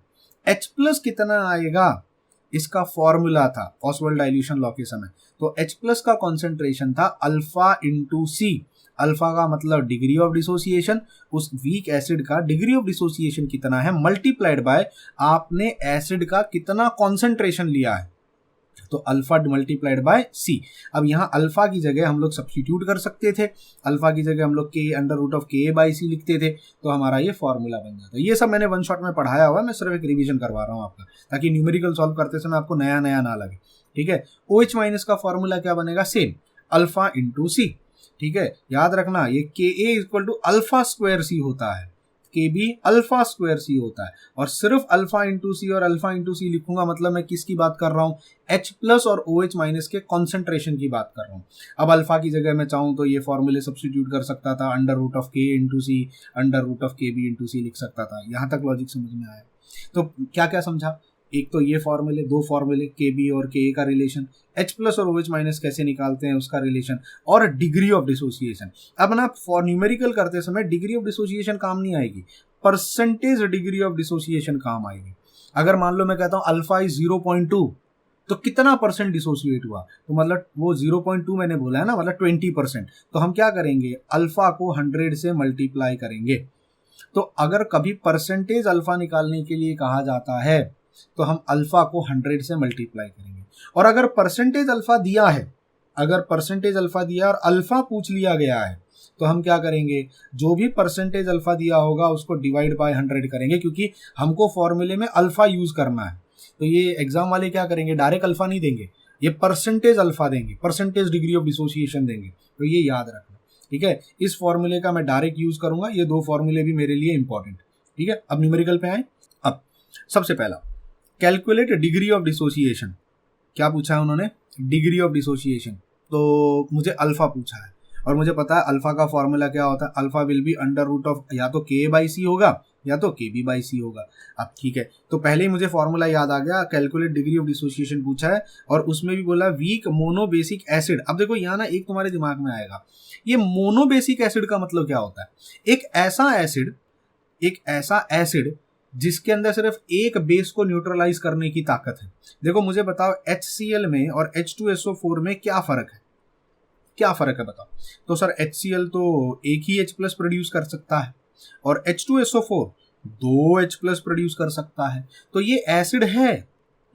Speaker 1: H+ कितना आएगा, इसका फॉर्मूला था ऑसवेल्ड डाइल्यूशन लॉ के समय। तो H+ का कॉन्सेंट्रेशन था α/C। अल्फा का मतलब डिग्री ऑफ डिसोसिएशन, उस वीक एसिड का डिग्री ऑफ डिसोसिएशन कितना है मल्टीप्लाइड बाय आपने एसिड का कितना कॉन्सेंट्रेशन लिया है। तो अल्फा मल्टीप्लाइड बाय सी। अब यहाँ अल्फा की जगह हम लोग सब्स्टिट्यूट कर सकते थे, अल्फा की जगह हम लोग के अंडर रूट ऑफ के बाई सी लिखते थे, तो हमारा ये फॉर्मूला बन जाता है। ये सब मैंने वन शॉट में पढ़ाया हुआ है, मैं सिर्फ एक रिवीजन करवा रहा हूँ आपका, ताकि न्यूमेरिकल सॉल्व करते समय आपको नया नया ना लगे। ठीक है, OH माइनस का फॉर्मूला क्या बनेगा, सेम अल्फा इंटू सी। ठीक है, याद रखना ये के ए इक्वल टू अल्फा स्क्वायर सी होता है, के बी अल्फा स्क्वायर सी होता है, और सिर्फ अल्फा इंटू सी और अल्फा इंटू सी लिखूंगा, मतलब मैं किसकी बात कर रहा हूँ, H प्लस और OH माइनस के कॉन्सेंट्रेशन की बात कर रहा हूँ। अब अल्फा की जगह मैं चाहूँ तो ये फॉर्मूले सब्स्टिट्यूट कर सकता था, under root of K into C, under root of K B into C लिख सकता था। यहाँ तक लॉजिक समझ में आया? तो क्या क्या समझा, एक तो ये फॉर्मूले, दो फॉर्मूले के बी और के ए का रिलेशन, H प्लस और OH माइनस कैसे निकालते हैं उसका रिलेशन, और डिग्री ऑफ डिसोसिएशन। अब ना फॉर न्यूमेरिकल करते समय डिग्री ऑफ डिसोसिएशन काम नहीं आएगी, परसेंटेज डिग्री ऑफ डिसोसिएशन काम आएगी। अगर मान लो मैं कहता हूँ अल्फा इज 0.2, तो कितना परसेंट डिसोसिएट हुआ, तो मतलब वो 0.2 मैंने बोला है ना, मतलब 20%। तो हम क्या करेंगे, अल्फा को 100 से मल्टीप्लाई करेंगे। तो अगर कभी परसेंटेज अल्फा निकालने के लिए कहा जाता है तो हम अल्फा को 100 से मल्टीप्लाई करेंगे। और अगर परसेंटेज अल्फा दिया है, अगर परसेंटेज अल्फा दिया और अल्फा पूछ लिया गया है, तो हम क्या करेंगे, जो भी परसेंटेज अल्फा दिया होगा उसको डिवाइड बाय 100 करेंगे, क्योंकि हमको फॉर्मूले में अल्फा यूज करना है। तो ये एग्जाम वाले क्या करेंगे, डायरेक्ट अल्फा नहीं देंगे, ये परसेंटेज अल्फा देंगे, परसेंटेज डिग्री ऑफ डिसोसिएशन देंगे। तो ये याद रखना, ठीक है। इस फॉर्मूले का मैं डायरेक्ट यूज करूंगा, ये दो फॉर्मूले भी मेरे लिए इंपॉर्टेंट। ठीक है, अब न्यूमेरिकल पे आए। अब सबसे पहला कैलकुलेट डिग्री ऑफ डिसोसिएशन। क्या पूछा है उन्होंने, डिग्री ऑफ डिसोसिएशन। तो मुझे अल्फा पूछा है और मुझे पता है अल्फा का फॉर्मूला क्या होता है, alpha will be under root of या तो के बाई सी होगा या तो के बी बाई सी होगा। अब ठीक है, तो पहले ही मुझे फॉर्मूला याद आ गया, कैलकुलेट डिग्री ऑफ डिसोसिएशन पूछा है और उसमें भी बोला वीक मोनोबेसिक एसिड। अब देखो यहाँ ना एक तुम्हारे दिमाग में आएगा, ये मोनोबेसिक एसिड का मतलब क्या होता है, एक ऐसा एसिड जिसके अंदर सिर्फ एक बेस को न्यूट्रलाइज करने की ताकत है। देखो मुझे बताओ HCl में और H2SO4 में क्या फर्क है, क्या फर्क है बताओ। तो सर HCl तो एक ही H प्लस प्रोड्यूस कर सकता है और H2SO4 दो H प्लस प्रोड्यूस कर सकता है। तो ये एसिड है,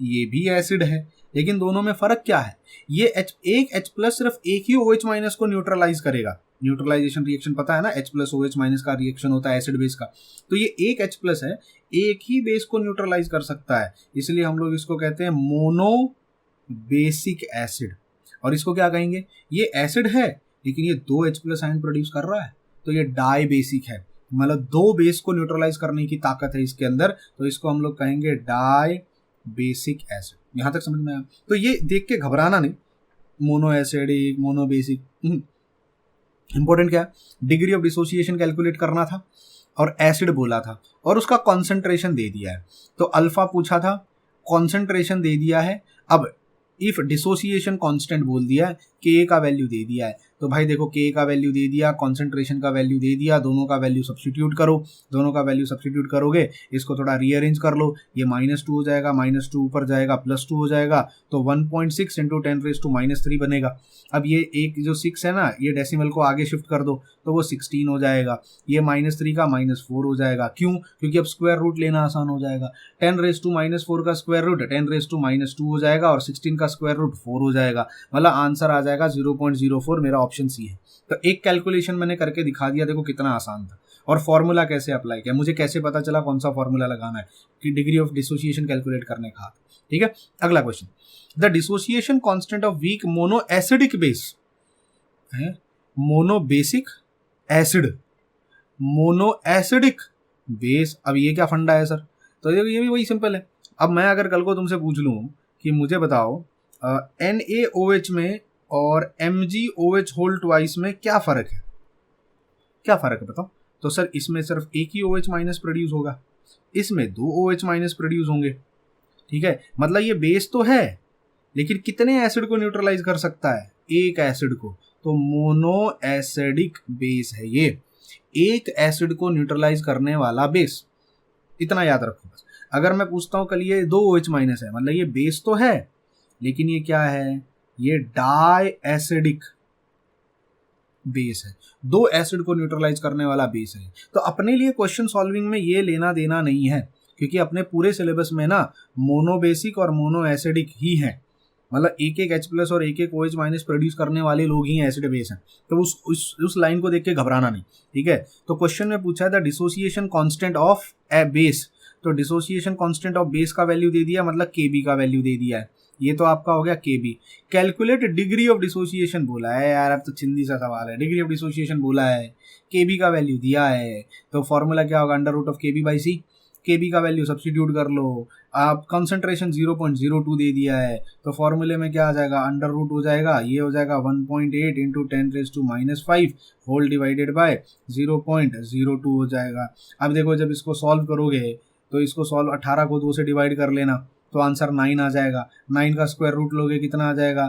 Speaker 1: ये भी एसिड है, लेकिन दोनों में फर्क क्या है, ये एक H प्लस सिर्फ एक ही OH माइनस को न्यूट्रलाइज करेगा। न्यूट्रलाइजेशन रिएक्शन पता है ना, H प्लस OH माइनस का रिएक्शन होता है एसिड बेस का। तो ये एक H प्लस है, एक ही बेस को न्यूट्रलाइज कर सकता है, इसलिए हम लोग इसको कहते हैं मोनो बेसिक एसिड। और इसको क्या कहेंगे, ये एसिड है लेकिन ये दो H प्लस आयन प्रोड्यूस कर रहा है, तो ये डाई बेसिक है, मतलब दो बेस को न्यूट्रलाइज करने की ताकत है इसके अंदर, तो इसको हम लोग कहेंगे डाई बेसिक एसिड। यहां तक समझ में आया। तो ये देख के घबराना नहीं, mono acidic mono basic, important क्या है, डिग्री ऑफ डिसोसिएशन कैलकुलेट करना था और एसिड बोला था और उसका कॉन्सेंट्रेशन दे दिया है। तो अल्फा पूछा था, कॉन्सेंट्रेशन दे दिया है। अब इफ डिसोसिएशन कांस्टेंट बोल दिया है, के का वैल्यू दे दिया है, तो भाई देखो के का वैल्यू दे दिया, कॉन्सेंट्रेशन का वैल्यू दे दिया, दोनों का वैल्यू सब्स्टिट्यूट करो। दोनों का वैल्यू सब्स्टिट्यूट करोगे, इसको थोड़ा रीअरेंज कर लो, ये -2 हो जाएगा, -2 ऊपर जाएगा +2 हो जाएगा, तो 1.6 इंटू 10⁻³ बनेगा। अब ये एक जो 6 है ना, ये डेसिमल को आगे शिफ्ट कर दो तो वो 16 हो जाएगा, ये -3 का -4 हो जाएगा। क्यों, क्योंकि अब स्क्वायर रूट लेना आसान हो जाएगा। 10⁻⁻4 का स्क्वायर रूट 10⁻2 हो जाएगा और 16 का स्क्वायर रूट 4 हो जाएगा, मतलब आंसर आ जाएगा 0.04। मेरा ऑप्शन सी है। तो एक कैलकुलेशन मैंने करके दिखा दिया, देखो कितना आसान था। और फॉर्मूला कैसे अप्लाई किया, मुझे कैसे पता चला कौन सा फॉर्मूला लगाना है कि डिग्री ऑफ डिसोसिएशन कैलकुलेट करने का। ठीक है, अगला question, the dissociation constant of weak mono acidic base है, mono basic acid, mono acidic base. अब ये क्या फंडा है सर, तो ये भी वही सिंपल है। अब मैं अगर कल को तुमसे पूछ लूं कि मुझे बताओ NaOH में और MgOH होल ट्वाइस में क्या फर्क है, क्या फर्क है बताओ। तो सर इसमें सिर्फ एक ही OH माइनस प्रोड्यूस होगा, इसमें दो OH माइनस प्रोड्यूस होंगे। ठीक है, मतलब ये बेस तो है लेकिन कितने एसिड को न्यूट्रलाइज कर सकता है, एक एसिड को, तो मोनो एसिडिक बेस है ये, एक एसिड को न्यूट्रलाइज करने वाला बेस। इतना याद रखो बस। अगर मैं पूछता हूं कल ये दो OH माइनस है, मतलब ये बेस तो है लेकिन ये क्या है, ये डाई एसिडिक बेस है, दो एसिड को न्यूट्रलाइज करने वाला बेस है। तो अपने लिए क्वेश्चन सॉल्विंग में ये लेना देना नहीं है, क्योंकि अपने पूरे सिलेबस में ना मोनो बेसिक और मोनो एसिडिक ही है। मतलब एक एक H प्लस और एक एक OH माइनस प्रोड्यूस करने वाले लोग ही एसिड बेस हैं, तो उस लाइन को देख के घबराना नहीं, ठीक है। तो क्वेश्चन में पूछा था dissociation constant of A base, तो डिसोसिएशन कांस्टेंट ऑफ बेस का वैल्यू दे दिया, मतलब Kb का वैल्यू दे दिया है, ये तो आपका हो गया Kb। Calculate degree of dissociation बोला है यार, अब तो चिंदी सा सवाल है, डिग्री ऑफ डिसोसिएशन बोला है, Kb का वैल्यू दिया है, तो फॉर्मूला क्या होगा, under root of Kb/C, Kb का वैल्यू सब्स्टिट्यूट कर लो, आप कंसंट्रेशन 0.02 दे दिया है, तो फॉर्मूले में क्या आ जाएगा, अंडर रूट हो जाएगा, ये हो जाएगा 1.8 इंटू 10⁻⁵ होल डिवाइडेड बाय 0.02 हो जाएगा। अब देखो जब इसको सॉल्व करोगे तो इसको सॉल्व 18 को 2 से डिवाइड कर लेना, तो आंसर 9 आ जाएगा, 9 का स्क्वायर रूट लोगे कितना आ जाएगा,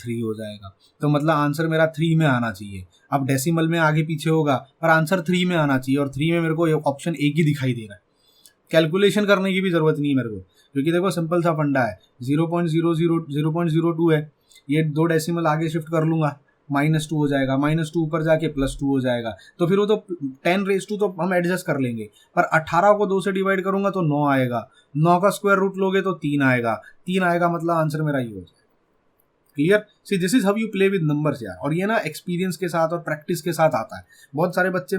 Speaker 1: 3 हो जाएगा। तो मतलब आंसर मेरा 3 में आना चाहिए। अब डेसिमल में आगे पीछे होगा पर आंसर 3 में आना चाहिए, और 3 में मेरे को ऑप्शन एक ही दिखाई दे रहा है, कैलकुलेशन करने की भी जरूरत नहीं है मेरे को, क्योंकि देखो सिंपल सा फंडा है, 0.02 है, ये 2 डेसिमल आगे शिफ्ट कर लूंगा, -2 हो जाएगा, -2 ऊपर जाके +2 हो जाएगा, तो फिर वो तो 10⁻² तो हम एडजस्ट कर लेंगे, पर 18 को 2 से डिवाइड करूंगा तो 9 आएगा, 9 का स्क्वायर रूट लोगे तो 3 आएगा, 3 आएगा, मतलब आंसर मेरा ये हो जाएगा। Clear? See this is how you play with numbers यार, और ये ना एक्सपीरियंस के साथ और प्रैक्टिस के साथ आता है। बहुत सारे बच्चे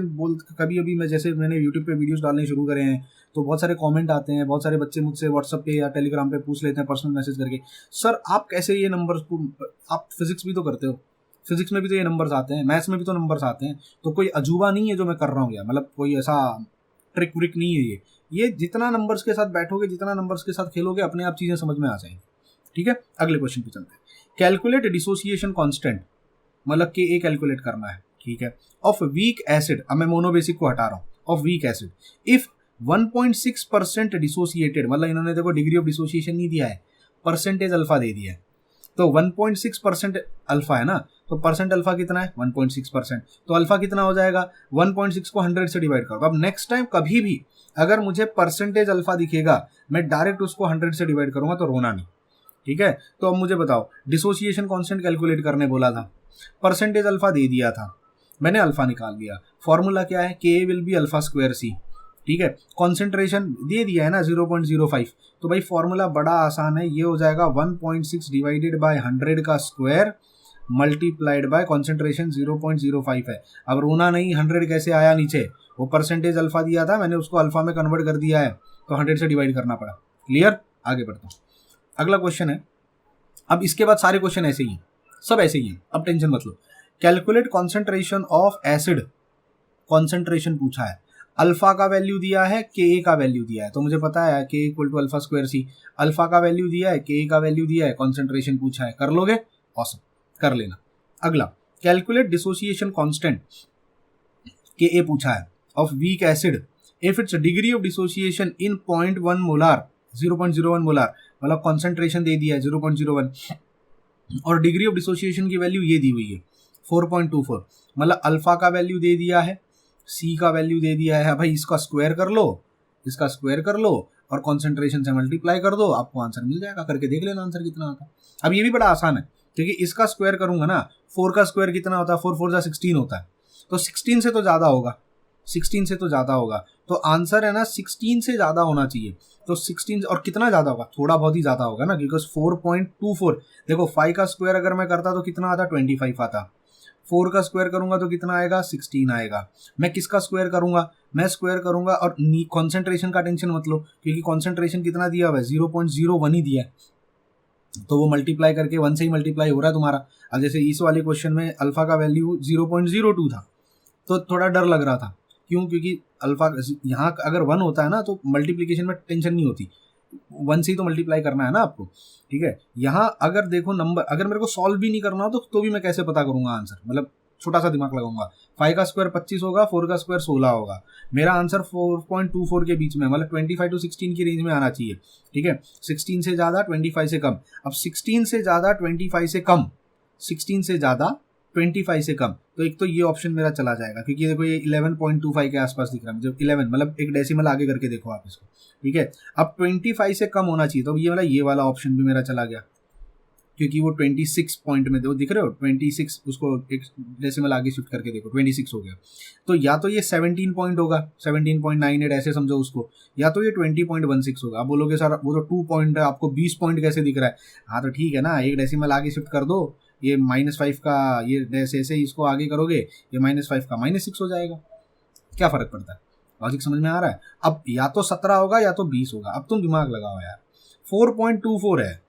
Speaker 1: कभी अभी मैंने यूट्यूब पे वीडियोस डालने शुरू करे हैं, तो बहुत सारे कमेंट आते हैं, बहुत सारे बच्चे मुझसे व्हाट्सएप पे या टेलीग्राम पे पूछ लेते हैं पर्सनल मैसेज करके, सर आप कैसे ये नंबर्स को, आप फिजिक्स भी तो करते हो, फिजिक्स में भी तो ये नंबर्स आते हैं, मैथ्स में भी तो नंबर्स आते हैं, तो कोई अजूबा नहीं है जो मैं कर रहा हूँ, या मतलब कोई ऐसा ट्रिक व्रिक नहीं है ये जितना नंबर्स के साथ बैठोगे, जितना नंबर्स के साथ खेलोगे, अपने आप चीजें समझ में आ जाएंगी। ठीक है, अगले क्वेश्चन पे चलते हैं। कैलकुलेट डिसोसिएशन कांस्टेंट, मतलब Ka कैलकुलेट करना है, ठीक है, ऑफ वीक एसिड, अब मैं मोनोबेसिक को हटा रहा हूँ, of weak acid if 1.6% dissociated, मतलब इन्होंने देखो डिग्री ऑफ डिसोसिएशन नहीं दिया है, परसेंटेज अल्फा दे दिया है, तो 1.6% अल्फा है ना, तो परसेंट अल्फा कितना है 1.6%, तो अल्फा कितना हो जाएगा, 1.6 को 100 से डिवाइड करो। अब नेक्स्ट टाइम कभी भी अगर मुझे परसेंटेज अल्फा दिखेगा, मैं डायरेक्ट उसको 100 से डिवाइड करूंगा, तो रोना नहीं, ठीक है। तो अब मुझे बताओ, डिसोसिएशन कांस्टेंट कैलकुलेट करने बोला था, परसेंटेज अल्फा दे दिया था, मैंने अल्फा निकाल दिया, फॉर्मूला क्या है, K will be alpha square C, ठीक है, कॉन्सेंट्रेशन दे दिया है ना 0.05, तो भाई फॉर्मूला बड़ा आसान है, ये हो जाएगा 1.6 डिवाइडेड बाय 100 का स्क्वायर मल्टीप्लाइड बाय कॉन्सेंट्रेशन 0.05 है। अब रोना नहीं, 100 कैसे आया नीचे, वो परसेंटेज अल्फा दिया था, मैंने उसको अल्फा में कन्वर्ट कर दिया है, तो 100 से डिवाइड करना पड़ा। क्लियर? आगे बढ़ता हूँ, अगला क्वेश्चन है। अब इसके बाद सारे क्वेश्चन ऐसे ही हैं, सब ऐसे ही हैं, अब टेंशन मत लो। Calculate concentration of acid, concentration पूछा है, अल्फा का वैल्यू दिया है, Ka का वैल्यू दिया है, तो मुझे पता है K = alpha square C, alpha का वैल्यू दिया है, Ka का वैल्यू दिया है, कॉन्सेंट्रेशन पूछा है, कर लोगे? ऑसम, कर लेना। अगला, कैलकुलेट डिसोसिएशन कांस्टेंट, Ka पूछा है, of weak acid if it's degree of dissociation in 0.1 molar, 0.01 molar, मतलब कॉन्सेंट्रेशन दे दिया है 0.01, और डिग्री ऑफ डिसोसिएशन की वैल्यू ये दी हुई है 4.24, मतलब अल्फा का वैल्यू दे दिया है, C का वैल्यू दे दिया है, भाई इसका स्क्वायर कर लो, इसका स्क्वायर कर लो और कॉन्सेंट्रेशन से मल्टीप्लाई कर दो, आपको आंसर मिल जाएगा, करके देख लेना आंसर कितना आता है। अब ये भी बड़ा आसान है, क्योंकि इसका स्क्वायर करूंगा ना, 4 का स्क्वायर कितना होता है, 4 4 16 होता है, तो 16 से तो ज्यादा होगा, 16 से तो ज्यादा होगा, तो आंसर है ना 16 से ज्यादा होना चाहिए, तो 16 और कितना ज्यादा होगा, थोड़ा बहुत ही ज्यादा होगा ना, बिकॉज 4.24, देखो 5 का स्क्वायर अगर मैं करता तो कितना आता, 25 आता, 4 का स्क्वायर करूंगा तो कितना आएगा, 16 आएगा। मैं किसका स्क्वायर करूंगा, मैं स्क्वायर करूंगा, और कॉन्सेंट्रेशन का टेंशन मत लो, क्योंकि कॉन्सेंट्रेशन कितना दिया हुआ है, 0.01 ही दिया है, तो वो मल्टीप्लाई करके 1 से ही मल्टीप्लाई हो रहा है तुम्हारा। अब जैसे इस वाले क्वेश्चन में अल्फा का वैल्यू 0.02 था, तो थोड़ा डर लग रहा था, क्यों, क्योंकि अल्फा यहाँ अगर 1 होता है ना तो मल्टीप्लिकेशन में टेंशन नहीं होती, 1 से ही तो मल्टीप्लाई करना है ना आपको, ठीक है। यहाँ अगर देखो नंबर, अगर मेरे को सॉल्व भी नहीं करना हो तो भी मैं कैसे पता करूंगा आंसर, मतलब छोटा सा दिमाग लगाऊंगा, 5 का स्क्वायर 25 होगा, 4 का स्क्वायर 16 होगा, मेरा आंसर 4.24 के बीच में, मतलब 25 to 16 की रेंज में आना चाहिए, ठीक है। 16 से ज्यादा, 25 से कम, अब 16 से ज्यादा 25 से कम, 16 से ज्यादा 25 से कम, तो एक तो ये ऑप्शन मेरा चला जाएगा, क्योंकि देखो ये 11.25 के आसपास दिख रहा है मुझे, 11 मतलब एक डेसिमल आगे करके देखो आप इसको, ठीक है। अब 25 से कम होना चाहिए, तो ये वाला ऑप्शन भी मेरा चला गया, क्योंकि वो 26 पॉइंट में वो दिख रहे हो 26, उसको एक डेसिमल आगे शिफ्ट करके देखो 26 हो गया। तो या तो ये 17 पॉइंट होगा, 17.98 ऐसे समझो उसको, या तो ये 20.16 होगा। आप बोलोगे सर वो तो 2 पॉइंट है, आपको 20 पॉइंट कैसे दिख रहा है? हाँ तो ठीक है ना, एक डेसिमल आगे शिफ्ट कर दो, ये -5 का ये ऐसे ही इसको आगे करोगे, ये -5 का -6 हो जाएगा, क्या फर्क पड़ता है? लॉजिक समझ में आ रहा है? अब या तो 17 होगा या तो 20 होगा, अब तुम दिमाग लगाओ यार। 4.24 है,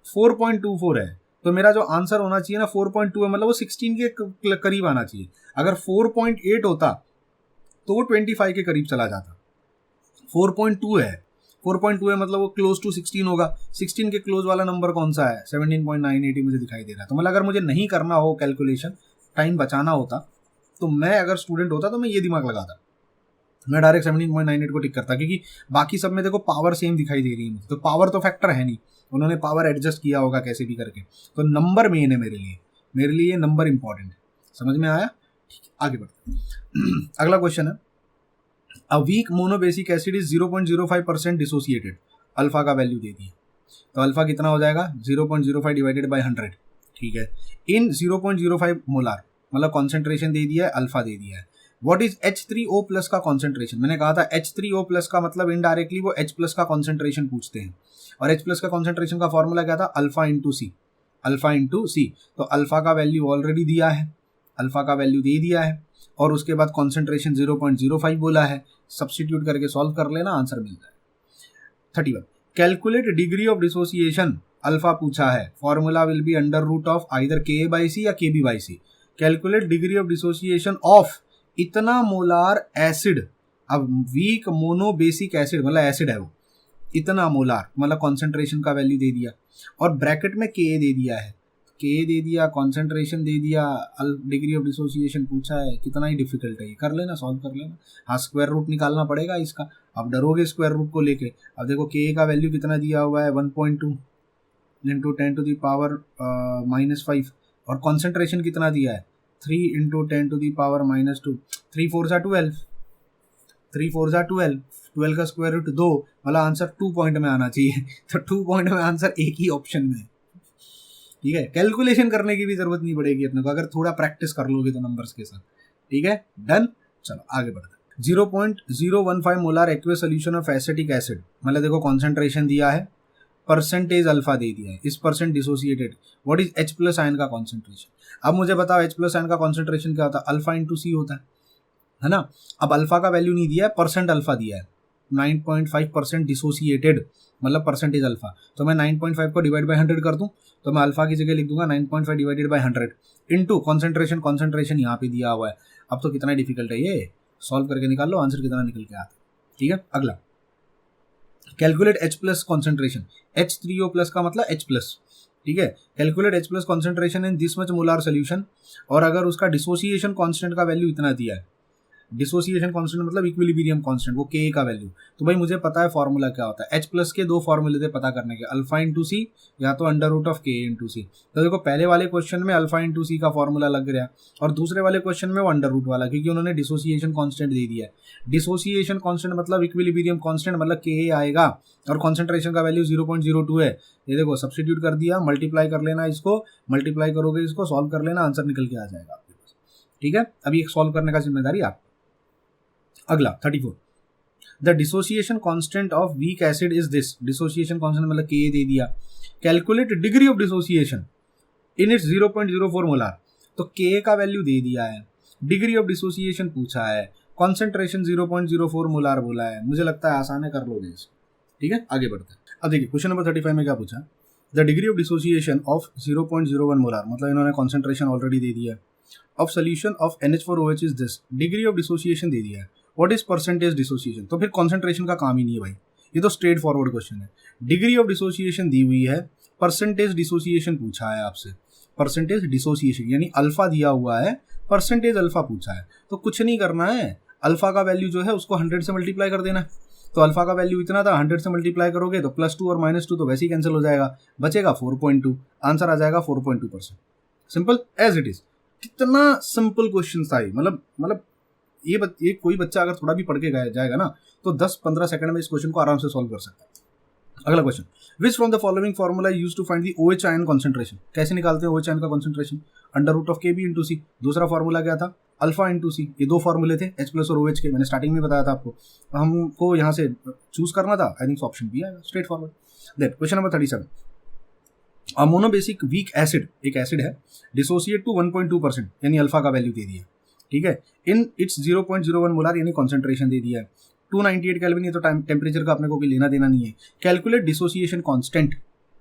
Speaker 1: 4.24 है, तो मेरा जो आंसर होना चाहिए ना 4.2 है, मतलब वो 16 के करीब आना चाहिए। अगर 4.8 होता तो वो 25 के करीब चला जाता। 4.2 है, 4.2 है मतलब वो क्लोज टू 16 होगा। 16 के क्लोज वाला नंबर कौन सा है? 17.980 मुझे दिखाई दे रहा है। तो मतलब अगर मुझे नहीं करना हो कैलकुलेशन, टाइम बचाना होता, तो मैं अगर स्टूडेंट होता तो मैं ये दिमाग लगाता, मैं डायरेक्ट 17.98 को टिक करता, क्योंकि बाकी सब में देखो पावर सेम दिखाई दे रही है मुझे, तो पावर तो फैक्टर है नहीं, उन्होंने पावर एडजस्ट किया होगा कैसे भी करके। तो नंबर मेन है मेरे लिए नंबर इंपॉर्टेंट है। समझ में आया? ठीक है, आगे बढ़ते हैं। अगला क्वेश्चन है, a weak monobasic acid is 0.05% dissociated. Alpha का वैल्यू दे दिया, तो अल्फा कितना हो जाएगा? 0.05 डिवाइडेड बाई 100, ठीक है, इन 0.05 मोलार, मतलब कॉन्सेंट्रेशन दे दिया है, अल्फा दे दिया है। व्हाट इज H3O प्लस का कॉन्सेंट्रेशन? मैंने कहा था H3O प्लस का मतलब इनडायरेक्टली वो H प्लस का कॉन्सेंट्रेशन पूछते हैं, और H प्लस का कॉन्सेंट्रेशन का फॉर्मूला क्या था? अल्फा इंटू सी, अल्फा इंटू सी। तो अल्फा का वैल्यू ऑलरेडी दिया है, अल्फा का वैल्यू दे दिया है, और उसके बाद कॉन्सेंट्रेशन 0.05 बोला है, सब्सटीट्यूट करके सॉल्व कर लेना, आंसर मिल जाए। 31, calculate degree of dissociation, alpha पूछा है, formula will be under root of either Ka/C या Kb/C। Calculate degree of dissociation of इतना मोलार एसिड। अब वीक मोनोबेसिक एसिड मतलब एसिड है वो, इतना मोलार मतलब कॉन्सेंट्रेशन का वैल्यू दे दिया, और ब्रैकेट में Ka दे दिया है, Ka दे दिया, कॉन्सेंट्रेशन दे दिया, डिग्री ऑफ डिसोसिएशन पूछा है। कितना ही डिफिकल्ट है ये, कर लेना, सॉल्व कर लेना। हाँ, स्क्वायर रूट निकालना पड़ेगा इसका, अब डरोगे स्क्वायर रूट को लेके। अब देखो Ka का वैल्यू कितना दिया हुआ है? 1.2 इंटू 10⁻⁻5, और कॉन्सेंट्रेशन कितना दिया है? 3 इंटू 10⁻⁻2, 3 4 12, 3 4 12, 12 का स्क्वायर रूट 2, मतलब आंसर 2 पॉइंट में आना चाहिए। तो 2 पॉइंट में आंसर एक ही ऑप्शन में, ठीक है। कैलकुलेशन करने की भी जरूरत नहीं पड़ेगी अपने को, अगर थोड़ा प्रैक्टिस कर लोगे तो नंबर्स के साथ, ठीक है, डन। चलो आगे बढ़ते हैं। 0.015 molar aqueous solution of acetic acid, मतलब देखो कॉन्सेंट्रेशन दिया है, परसेंटेज अल्फा दे दिया है, इस percent dissociated. What is H plus ion का कॉन्सेंट्रेशन? अब मुझे बताओ H प्लस आयन का कॉन्सेंट्रेशन क्या होता है? अल्फा इंटू सी होता है ना। अब अल्फा का वैल्यू नहीं दिया है, परसेंट अल्फा दिया है, 9.5% डिसोसिएटेड मतलब परसेंटेज अल्फा। तो मैं 9.5 को डिवाइड बाई 100 कर दूं, तो मैं अल्फा की जगह लिख दूंगा 9.5 divided by 100 into concentration, concentration यहाँ पे दिया हुआ है। अब तो कितना डिफिकल्ट है ये, सॉल्व करके निकाल लो आंसर कितना निकल के आता है, ठीक है। अगला, calculate H plus concentration, H3O plus का मतलब H प्लस, ठीक है। Calculate H plus concentration in this much molar solution, और अगर उसका डिसोसिएशन कांस्टेंट का वैल्यू इतना दिया है, डिसोसिएशन कांस्टेंट मतलब इक्विलिब्रियम कांस्टेंट, वो Ka का वैल्यू, तो भाई मुझे पता है फॉर्मूला क्या होता है। H प्लस के दो फॉर्मूले थे पता करने के, अल्फा इंटू सी या तो under root of Ka into C. तो देखो पहले वाले क्वेश्चन में अल्फा इंटू सी का फॉर्मूला लग गया, और दूसरे वाले क्वेश्चन में वो अंडर रूट वाला, क्योंकि उन्होंने डिसोसिएशन कांस्टेंट दे दिया है। डिसोसिएशन कांस्टेंट मतलब इक्विलिब्रियम कांस्टेंट मतलब Ka आएगा, और कॉन्सेंट्रेशन का वैल्यू 0.02 है। ये देखो सब्सटीट्यूट कर दिया, मल्टीप्लाई कर लेना, इसको मल्टीप्लाई करोगे, इसको सॉल्व कर लेना, आंसर निकल के आ जाएगा आपके पास, ठीक है। अभी एक सॉल्व करने का जिम्मेदारी आपको। अगला 34, the dissociation constant of weak acid is this. Dissociation constant मतलब Ka दे दिया। Calculate degree of dissociation in its 0.04 molar, तो Ka का वैल्यू दे दिया है, डिग्री ऑफ डिसोसिएशन पूछा है, कॉन्सेंट्रेशन 0.04 मोलार बोला है। मुझे लगता है आसान है, कर लोगे इसको, ठीक है। आगे बढ़ते हैं। अब देखिए क्वेश्चन नंबर 35 में क्या पूछा, the degree of dissociation of 0.01 molar, मतलब इन्होंने कॉन्सेंट्रेशन ऑलरेडी दे दिया है, of solution of NH4OH is this. Degree of dissociation दे दिया है, व्हाट इज परसेंटेज डिसोसिएशन, तो फिर कॉन्सेंट्रेशन का काम ही नहीं है भाई, ये तो स्ट्रेट फॉरवर्ड क्वेश्चन है। डिग्री ऑफ डिसोसिएशन दी हुई है, परसेंटेज डिसोसिएशन पूछा है आपसे, परसेंटेज डिसोसिएशन यानी अल्फा दिया हुआ है, परसेंटेज अल्फा पूछा है, तो कुछ नहीं करना है, अल्फा का वैल्यू जो है उसको 100 से मल्टीप्लाई कर देना है। तो अल्फा का वैल्यू इतना था, 100 से मल्टीप्लाई करोगे तो +2 और -2 तो वैसे ही कैंसिल हो जाएगा, बचेगा 4.2, आंसर आ जाएगा 4.2%। Simple as it is. कितना सिंपल क्वेश्चन था ये, मतलब ये कोई बच्चा अगर थोड़ा भी पढ़ के जाएगा ना तो 10-15 सेकंड में इस क्वेश्चन को आराम से सॉल्व कर सकता है। अगला question, which from the following formula use to find the OH ion concentration, कैसे निकालते हैं OH आयन का concentration, under root of KB into C, दूसरा फॉर्मूला क्या था अल्फा इंटू सी, ये दो फॉर्मूले थे H प्लस और OH के, मैंने स्टार्टिंग में बताया था आपको, हमको यहाँ से चूज करना था, आई थिंक ऑप्शन बी आएगा straightforward. Then question number 37, a monobasic weak acid, एक एसिड है, डिसोसिएट टू 1.2% यानी अल्फा का वैल्यू दे दिया, ठीक है, इन इट्स 0.01 मोलार यानी कॉन्सेंट्रेशन दे दिया है, 298 केल्विन, ये तो टेम्परेचर का अपने को भी लेना देना नहीं है। कैलकुलेट डिसोसिएशन कांस्टेंट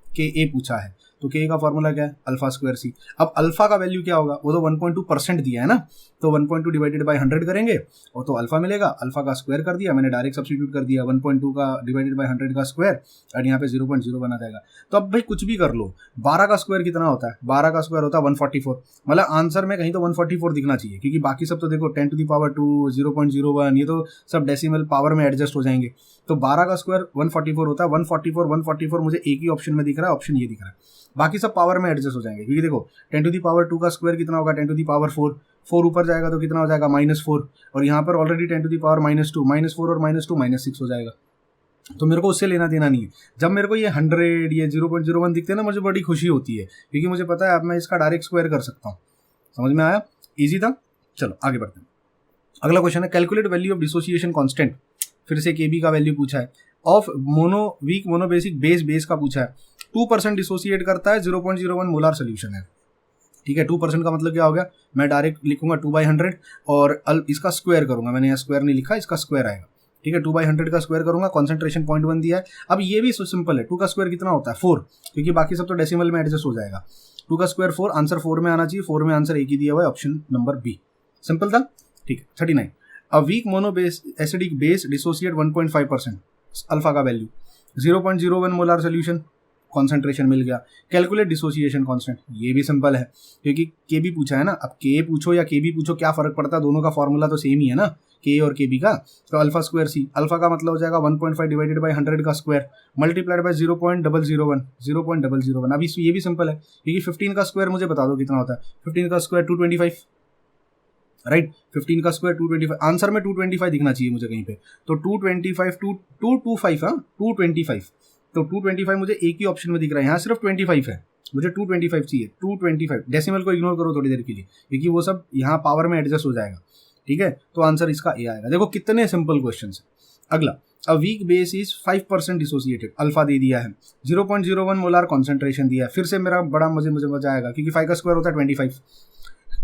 Speaker 1: Ka पूछा है, तो Ka का फॉर्मूला क्या है अल्फा स्क्वायर सी। अब अल्फा का वैल्यू क्या होगा, वो तो 1.2% दिया है ना, तो 1.2 डिवाइडेड बाय 100 करेंगे और तो अल्फा मिलेगा, अल्फा का स्क्वायर कर दिया, मैंने डायरेक्ट सब्स्टिट्यूट कर दिया 1.2 का डिवाइडेड बाय 100 का स्क्वायर और यहाँ पे 0.0 बना जाएगा। तो अब भाई कुछ भी कर लो, 12 का स्क्वायर कितना होता है, 12 का स्क्वायर होता है 144, मतलब आंसर में कहीं तो 144 दिखना चाहिए, क्योंकि बाकी सब तो देखो 10 टू द पावर 2, 0.01, ये तो सब डेसिमल पावर में एडजस्ट हो जाएंगे, तो 12 का स्क्वायर 144 होता है, 144 मुझे एक ही ऑप्शन में दिख रहा है, ऑप्शन ये दिख रहा है, बाकी सब पावर में एडजस्ट हो जाएंगे, क्योंकि देखो 10 टू दी पावर 2 का स्क्वायर कितना होगा 10 टू दी पावर 4, 4 ऊपर जाएगा तो कितना हो जाएगा -4, और यहाँ पर ऑलरेडी 10 टू दी पावर -2, -4 और -2 -6 हो जाएगा, तो मेरे को उससे लेना देना नहीं है। जब मेरे को ये 100 ये 0.01 दिखते हैं ना, मुझे बड़ी खुशी होती है, क्योंकि मुझे पता है अब मैं इसका डायरेक्ट स्क्वायर कर सकता हूँ। समझ में आया, ईजी था। चलो आगे बढ़ते हैं। अगला क्वेश्चन है calculate value of dissociation constant, फिर से Kb का वैल्यू पूछा है, ऑफ वीक मोनोबेसिक बेस का पूछा है, 2% डिसोसिएट करता है, 0.01 मोलार सोल्यूशन है, ठीक है। 2% का मतलब क्या हो गया, मैं डायरेक्ट लिखूंगा 2/100 और इसका स्क्वायर करूंगा, मैंने यहाँ स्क्वायर नहीं लिखा, इसका स्क्वायर आएगा, ठीक है, 2/100 का स्क्वायर करूंगा, कॉन्सेंट्रेशन 0.1 दिया है। अब ये भी सिंपल है, 2 का स्क्वायर कितना होता है 4, क्योंकि बाकी सब तो डेसिमल में एडजस्ट हो जाएगा, 2 का स्क्वायर 4, आंसर 4 में आना चाहिए, 4 में आंसर एक ही दिया हुआ है, ऑप्शन नंबर बी, सिंपल था, ठीक है। 39, a weak monobase acidic base dissociate 1.5%, alpha का वैल्यू, 0.01 मोलार सोल्यूशन, कॉन्सेंट्रेशन मिल गया। कैलकुलेट डिसोसिएशन कांस्टेंट, ये भी सिंपल है, क्योंकि Kb पूछा है ना, अब K पूछो या Kb पूछो क्या फर्क पड़ता है, दोनों का फॉर्मूला तो सेम ही है ना, K और Kb का, तो अल्फा स्क्वायर सी, अल्फा का मतलब हो जाएगा 1.5 डिवाइडेड बाय 100 का स्क्वायर मल्टीप्लाइड बाय 0.001। अभी ये भी सिंपल है, क्योंकि 15 का स्क्वायर मुझे बता दो कितना होता है, 15 का स्क्वायर 225, राइट, 15 का स्क्वायर 225, आंसर में 225 दिखना चाहिए मुझे कहीं पे, तो 225 225 हाँ 225, तो 225 मुझे एक ही ऑप्शन में दिख रहा है, यहाँ सिर्फ 25 है, मुझे 225 चाहिए, 225, डेसिमल को इग्नोर करो थोड़ी देर के लिए, क्योंकि वो सब यहाँ पावर में एडजस्ट हो जाएगा, ठीक है, तो आंसर इसका ए आएगा। देखो कितने सिंपल क्वेश्चन है। अगला, a weak base is 5% dissociated, alpha दे दिया है, 0.01 मोलार कॉन्सेंट्रेशन दिया है, फिर से मेरा बड़ा मुझे मजा आएगा, क्योंकि 5 का स्क्वायर होता है 25,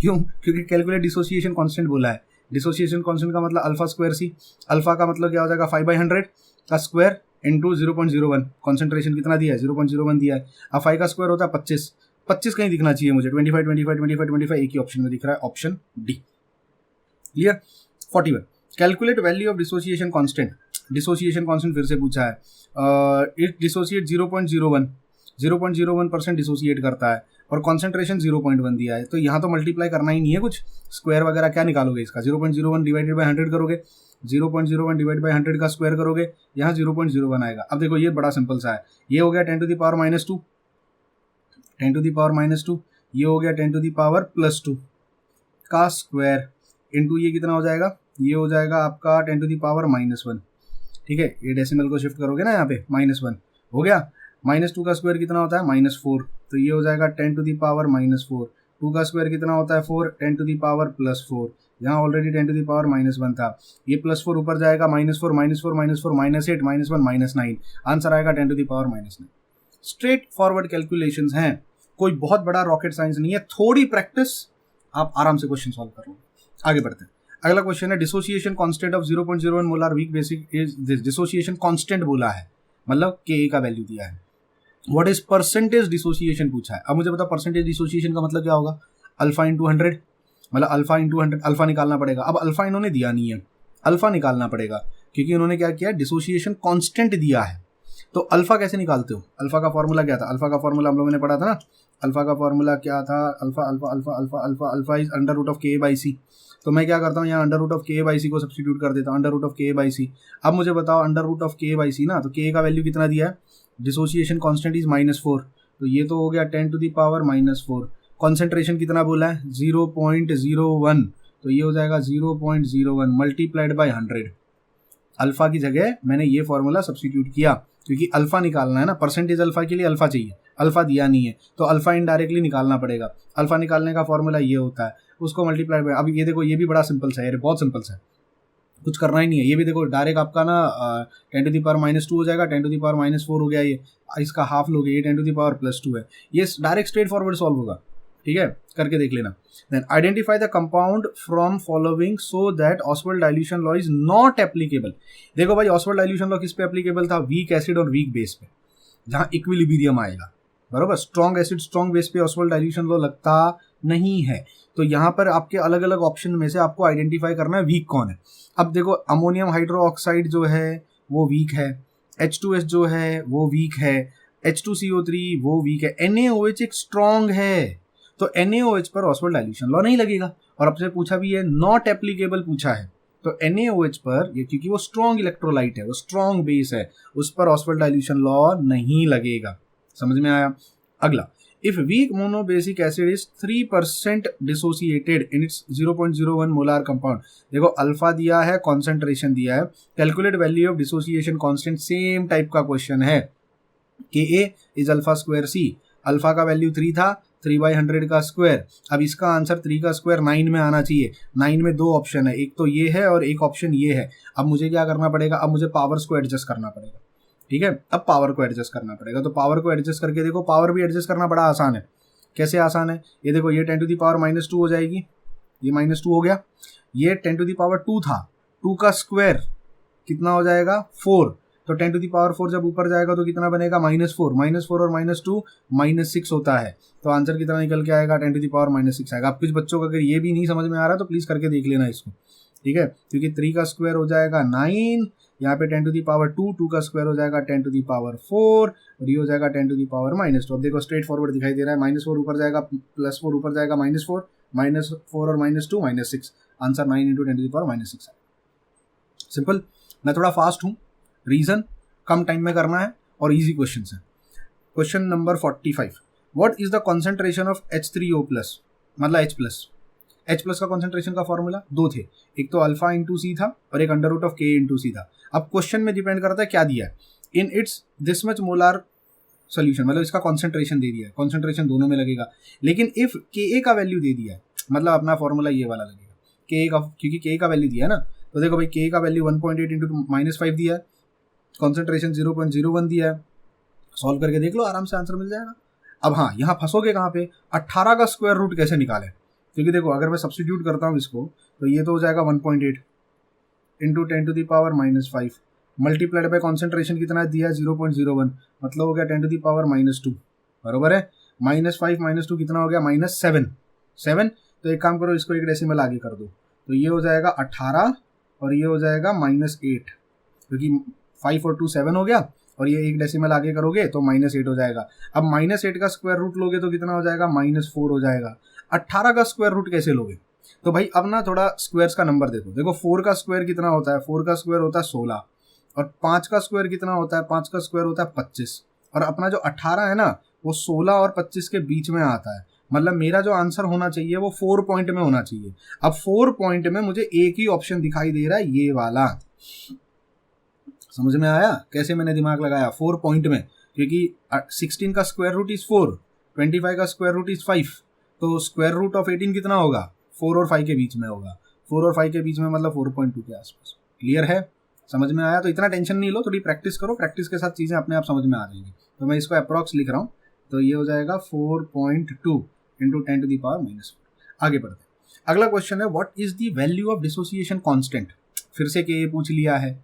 Speaker 1: क्यों, क्योंकि कैलकुलेट डिसोसिएशन कांस्टेंट बोला है, डिसोसिएशन कांस्टेंट का मतलब अल्फा स्क्वायर सी, अल्फा का मतलब क्या हो जाएगा 5/100 का स्क्वायर इंटू 0.01, कॉन्सेंट्रेशन कितना दिया है 0.01 दिया है, अब 5 का स्क्वायर होता है 25 कहीं दिखना चाहिए मुझे, 25 एक ही ऑप्शन में दिख रहा है, option D, clear. 41, calculate value of dissociation constant, dissociation constant फिर से पूछा है, इट डिसोसिएट 0.01% डिसोसिएट करता है और कॉन्सेंट्रेशन 0.1 दिया है, तो यहाँ तो मल्टीप्लाई करना ही नहीं है कुछ, स्क्वायर वगैरह क्या निकालोगे इसका, 0.01 डिवाइडेड बाय 100 करोगे, 0.01 डिवाइड बाय 100 का स्क्वायर करोगे, यहाँ 0.01 आएगा। अब देखो ये बड़ा सिंपल सा है, ये हो गया 10 to the power -2, 10 to the power -2, ये हो गया 10 टू द पावर +2 का स्क्वायर इंटू ये कितना हो जाएगा, ये हो जाएगा आपका 10 टू द पावर -1, ठीक है, ये डेसिमल को शिफ्ट करोगे ना यहाँ पे -1 हो गया, -2 का स्क्वायर कितना होता है -4, तो ये हो जाएगा 10 टू द पावर -4, 2 का स्क्वायर कितना होता है 4, 10 टू द पावर +4, यहाँ ऑलरेडी 10 टू द पावर -1 था, ये +4 ऊपर जाएगा -4 -4 -8 -1 -9, आंसर आएगा 10 to the power -9। Straightforward calculations हैं, कोई बहुत बड़ा रॉकेट साइंस नहीं है, थोड़ी प्रैक्टिस आप आराम से क्वेश्चन सॉल्व कर लो। आगे बढ़ते हैं, अगला क्वेश्चन है dissociation constant of 0.01 molar weak basic is this, dissociation constant बोला है, मतलब Ka का वैल्यू दिया है, व्हाट इज परसेंटेज डिसोसिएशन पूछा है। अब मुझे पता परसेंटेज डिसोसिएशन का मतलब क्या होगा, अल्फा इंटू 100, मतलब अल्फा इंटू 100, अल्फा निकालना पड़ेगा। अब अल्फा इन्होंने दिया नहीं है, अल्फा निकालना पड़ेगा, क्योंकि उन्होंने क्या किया, डिसोसिएशन कांस्टेंट दिया है, तो अल्फा कैसे निकालते हो, अल्फा का फॉर्मूला क्या था, अल्फा का फॉर्मूला हम लोगों ने पढ़ा था ना, अल्फा का फॉर्मूला क्या था, alpha alpha alpha alpha alpha alpha is under root of K/C, तो मैं क्या करता हूँ यहाँ अंडर रूट ऑफ K/C को सब्स्टिट्यूट कर देता हूँ, अंडर रूट ऑफ K/C। अब मुझे बताओ अंडर रूट ऑफ K/C ना, तो K का वैल्यू कितना दिया है, डिसोसिएशन कांस्टेंट इज -4, तो ये तो हो गया 10 टू द पावर -4, कॉन्सेंट्रेशन कितना बोला है 0.01, तो ये हो जाएगा 0.01 मल्टीप्लाइड बाय 100, अल्फा की जगह मैंने ये फॉर्मूला सब्स्टिट्यूट किया, क्योंकि अल्फा निकालना है ना, परसेंटेज अल्फा के लिए अल्फा चाहिए, अल्फा दिया नहीं है तो अल्फा इनडायरेक्टली निकालना पड़ेगा। अल्फा निकालने का फॉर्मूला ये होता है, उसको मल्टीप्लाई बाय, अब ये देखो ये भी बड़ा सिंपल सा है, बहुत सिंपल सा है, कुछ करना ही नहीं है। ये भी देखो डायरेक्ट आपका ना 10⁻⁻2 हो जाएगा, 10⁻⁻4 हो गया, ये इसका हाफ लोगे, ये 10⁻+2 है, ये डायरेक्ट स्ट्रेट फॉरवर्ड सॉल्व होगा। ठीक है, करके देख लेना। Then identify the compound from following so that Ostwald dilution law is not applicable. देखो भाई ऑसवाल्ड डाइल्यूशन लॉ किस पे एप्लीकेबल था, वीक एसिड और वीक बेस पे, जहां इक्विलिब्रियम आएगा, बरोबर। स्ट्रॉन्ग एसिड स्ट्रॉन्ग बेस पे ऑसवाल्ड डाइल्यूशन लॉ लगता नहीं है। तो यहाँ पर आपके अलग अलग ऑप्शन में से आपको आइडेंटिफाई करना है वीक कौन है। अब देखो अमोनियम हाइड्रोक्साइड जो है वो वीक है, H2S जो है वो वीक है, H2CO3 वो वीक है, NaOH एक स्ट्रॉन्ग है, तो NaOH पर ऑसवाल्ड डाइल्यूशन लॉ नहीं लगेगा। और आपसे पूछा भी है, नॉट एप्लीकेबल पूछा है, तो NaOH पर ये क्योंकि वो स्ट्रॉन्ग इलेक्ट्रोलाइट है, वो स्ट्रॉन्ग बेस है, उस पर ऑसवाल्ड डाइल्यूशन लॉ नहीं लगेगा। समझ में आया। अगला, if weak monobasic acid is 3% dissociated in its 0.01 molar compound. देखो अल्फा दिया है, कॉन्सेंट्रेशन दिया है, calculate value of dissociation constant, same type का क्वेश्चन है। Ka is alpha square C, alpha का वैल्यू 3 था, 3/100 का स्क्वायर। अब इसका आंसर 3 का स्क्वायर 9 में आना चाहिए। 9 में 2 ऑप्शन है, एक तो ये है और एक ऑप्शन ये है। अब मुझे क्या करना पड़ेगा, अब मुझे पावर्स को एडजस्ट करना पड़ेगा। ठीक है, अब पावर को एडजस्ट करना पड़ेगा। तो पावर को एडजस्ट करके देखो, पावर भी एडजस्ट करना बड़ा आसान है। कैसे आसान है, ये देखो, ये 10⁻⁻2 हो जाएगी, ये -2 हो गया, ये 10⁻2 था, 2 का स्क्वायर कितना हो जाएगा 4, तो 10⁻4 जब ऊपर जाएगा तो कितना बनेगा -4, -4 और -2 -6 होता है। तो आंसर कितना निकल के आएगा 10⁻6 आएगा। अब कुछ बच्चों को अगर ये भी नहीं समझ में आ रहा तो प्लीज करके देख लेना इसको। ठीक है, क्योंकि 3 का स्क्वायर हो जाएगा 9, यहाँ पे 10⁻2, 2 का स्क्वायर हो जाएगा 10⁻4 और ये हो जाएगा 10⁻2। अब देखो स्ट्रेट फॉरवर्ड दिखाई दे रहा है, -4 ऊपर जाएगा, +4 ऊपर जाएगा, -4, -4 और -2 -6, आंसर 9 × 10⁻6 है। सिंपल। मैं थोड़ा फास्ट हूँ, रीजन कम टाइम में करना है और इजी क्वेश्चन है। Question number 45, what is the concentration of H3O+, मतलब H+ का कॉन्सेंट्रेशन का फॉर्मूला 2 थे, एक तो अल्फा इंटू सी था और एक √K इंटू सी था। अब क्वेश्चन में डिपेंड करता है क्या दिया है, in it's this much molar solution, मतलब इसका कॉन्सेंट्रेशन दे दिया है, कॉन्सेंट्रेशन दोनों में लगेगा। लेकिन इफ Ka का वैल्यू दे दिया है, मतलब अपना फॉर्मूला ये वाला लगेगा, Ka का, क्योंकि Ka का वैल्यू दिया है ना, तो देखो भाई Ka का वैल्यू 1.8 इंटू -5 दिया है, कॉन्सेंट्रेशन 0.01 दिया है, सॉल्व करके देख लो, आराम से आंसर मिल जाएगा। अब हाँ, यहाँ फंसोगे कहाँ पे, 18 का स्क्वायर रूट कैसे निकाले, क्योंकि देखो अगर मैं सब्स्टिट्यूट करता हूँ इसको तो ये तो हो जाएगा 1.8 इंटू 10⁻⁻5 मल्टीप्लाइड बाय कॉन्सेंट्रेशन कितना दिया है 0.01, मतलब हो गया 10⁻2, बरोबर है। -5 -2 कितना हो गया -7। तो एक काम करो, इसको एक डेसिमल आगे कर दो, तो ये हो जाएगा 18 और ये हो जाएगा -8, क्योंकि 5 और 2 7 हो गया, और ये एक डेसिमल आगे करोगे तो -8 हो जाएगा। अब -8 का स्क्वायर रूट लोगे तो कितना हो जाएगा -4 हो जाएगा। 18 का स्क्वायर रूट कैसे लोगे, तो भाई अब ना थोड़ा स्क्वायर्स का नंबर देखो 4 का स्क्वायर कितना होता है, 4 का स्क्वायर होता है 16, और 5 का स्क्वायर कितना होता है, 5 का स्क्वायर होता है 25, और अपना जो 18 है ना वो 16 और 25 के बीच में आता है। मतलब मेरा जो आंसर होना चाहिए वो 4 पॉइंट में होना चाहिए। अब 4 पॉइंट में मुझे एक ही ऑप्शन दिखाई दे रहा है, ये वाला। समझ में आया कैसे मैंने दिमाग लगाया, 4 पॉइंट में, क्योंकि 16 का स्क्वायर रूट इज 4, 25 का स्क्वायर रूट इज 5, तो स्क्वायर रूट ऑफ 18 कितना होगा, 4 और 5 के बीच में होगा, 4 और 5 के बीच में मतलब 4.2 के आसपास। क्लियर है, समझ में आया। तो इतना टेंशन नहीं लो, थोड़ी प्रैक्टिस करो, प्रैक्टिस के साथ चीज़ें अपने आप समझ में आ जाएंगी। तो मैं इसको अप्रॉक्स लिख रहा हूँ, तो ये हो जाएगा 4.2 इंटू 10⁻⁻4। आगे बढ़ते हैं, अगला क्वेश्चन है, what is the value of dissociation constant. फिर से के पूछ लिया है,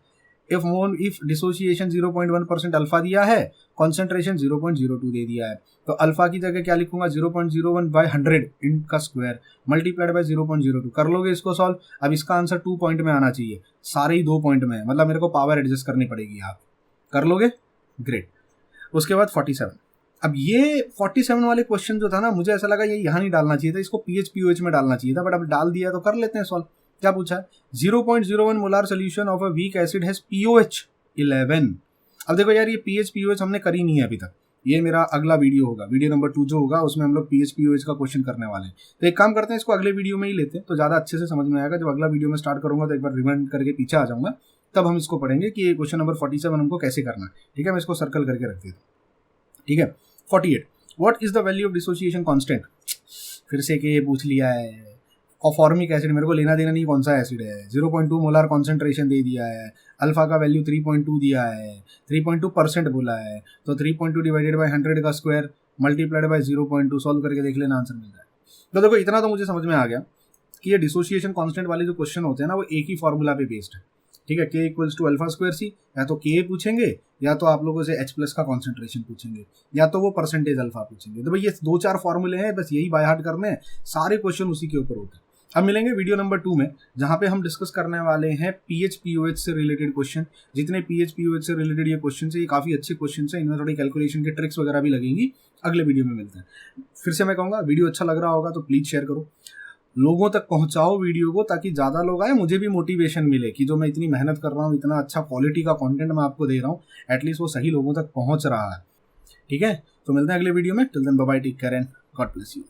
Speaker 1: इफ डिसोसिएशन 0.1% अल्फा दिया है, कॉन्सेंट्रेशन 0.02 दे दिया है, तो अल्फा की जगह क्या लिखूंगा 0.01/100 इन का स्क्वायर मल्टीप्लाइड बाय 0.02। कर लोगे इसको सॉल्व। अब इसका आंसर 2 पॉइंट में आना चाहिए, सारे ही 2 पॉइंट में है, मतलब मेरे को पावर एडजस्ट करनी पड़ेगी। आप कर लोगे, ग्रेट। उसके बाद 47, अब ये 47 वाले क्वेश्चन जो था ना, मुझे ऐसा लगा ये यहाँ नहीं डालना चाहिए था, इसको PH में डालना चाहिए था, बट अब डाल दिया तो कर लेते हैं सॉल्व। क्या पूछा है, 0.01 molar solution of a weak acid has POH 11। अब देखो यार, ये PH हमने करी नहीं है अभी तक, ये मेरा अगला वीडियो होगा, वीडियो नंबर 2 जो होगा उसमें हम लोग PH का क्वेश्चन करने वाले हैं। तो एक काम करते हैं, इसको अगले वीडियो में ही लेते हैं, तो ज़्यादा अच्छे से समझ में आएगा। जब अगला वीडियो में स्टार्ट करूंगा तो एक बार रिवाइंड करके पीछे आ जाऊंगा, तब हम इसको पढ़ेंगे कि ये क्वेश्चन नंबर 47 हमको कैसे करना है। ठीक है, मैं इसको सर्कल करके रख देता हूँ। ठीक है, 48, what is the value of dissociation constant. फिर से कि ये पूछ लिया है, और फॉर्मिक एसिड मेरे को लेना देना नहीं कौन सा एसिड है, 0.2 मोलार कॉन्सेंट्रेशन दे दिया है, अल्फा का वैल्यू 3.2 दिया है, 3.2% बोला है, तो 3.2 डिवाइडेड बाई 100 का स्क्वायर मल्टीप्लाइड बाई 0.2 सॉल्व करके देख लेना, आंसर मिल जाए। तो देखो इतना तो मुझे समझ में आ गया कि ये डिसोसिएशन कांस्टेंट वाले जो क्वेश्चन होते हैं ना वो एक ही फॉर्मूला पे बेस्ड है। ठीक है, K equals to alpha square C, या तो K पूछेंगे या तो आप लोगों से H+ का कॉन्सेंट्रेशन पूछेंगे या तो वो परसेंटेज अल्फा पूछेंगे। तो भाई ये 2-4 फॉर्मूले हैं, बस यही बाय हार्ट करने हैं, सारे क्वेश्चन उसी के ऊपर होते हैं। अब मिलेंगे वीडियो नंबर 2 में, जहाँ पे हम डिस्कस करने वाले हैं pH POH से रिलेटेड क्वेश्चन। जितने pH POH से रिलेटेड ये क्वेश्चन है, ये काफ़ी अच्छे क्वेश्चन है, इनमें थोड़ी कैलकुलेशन की ट्रिक्स वगैरह भी लगेंगी। अगले वीडियो में मिलते हैं। फिर से मैं कहूँगा वीडियो अच्छा लग रहा होगा तो प्लीज़ शेयर करो, लोगों तक पहुंचाओ वीडियो को, ताकि ज़्यादा लोग आए, मुझे भी मोटिवेशन मिले कि जो मैं इतनी मेहनत कर रहा हूँ, इतना अच्छा क्वालिटी का कंटेंट मैं आपको दे रहा हूँ, एटलीस्ट वो सही लोगों तक पहुंच रहा है। ठीक है, तो मिलते हैं अगले वीडियो में। Till then bye bye, take care and God bless you.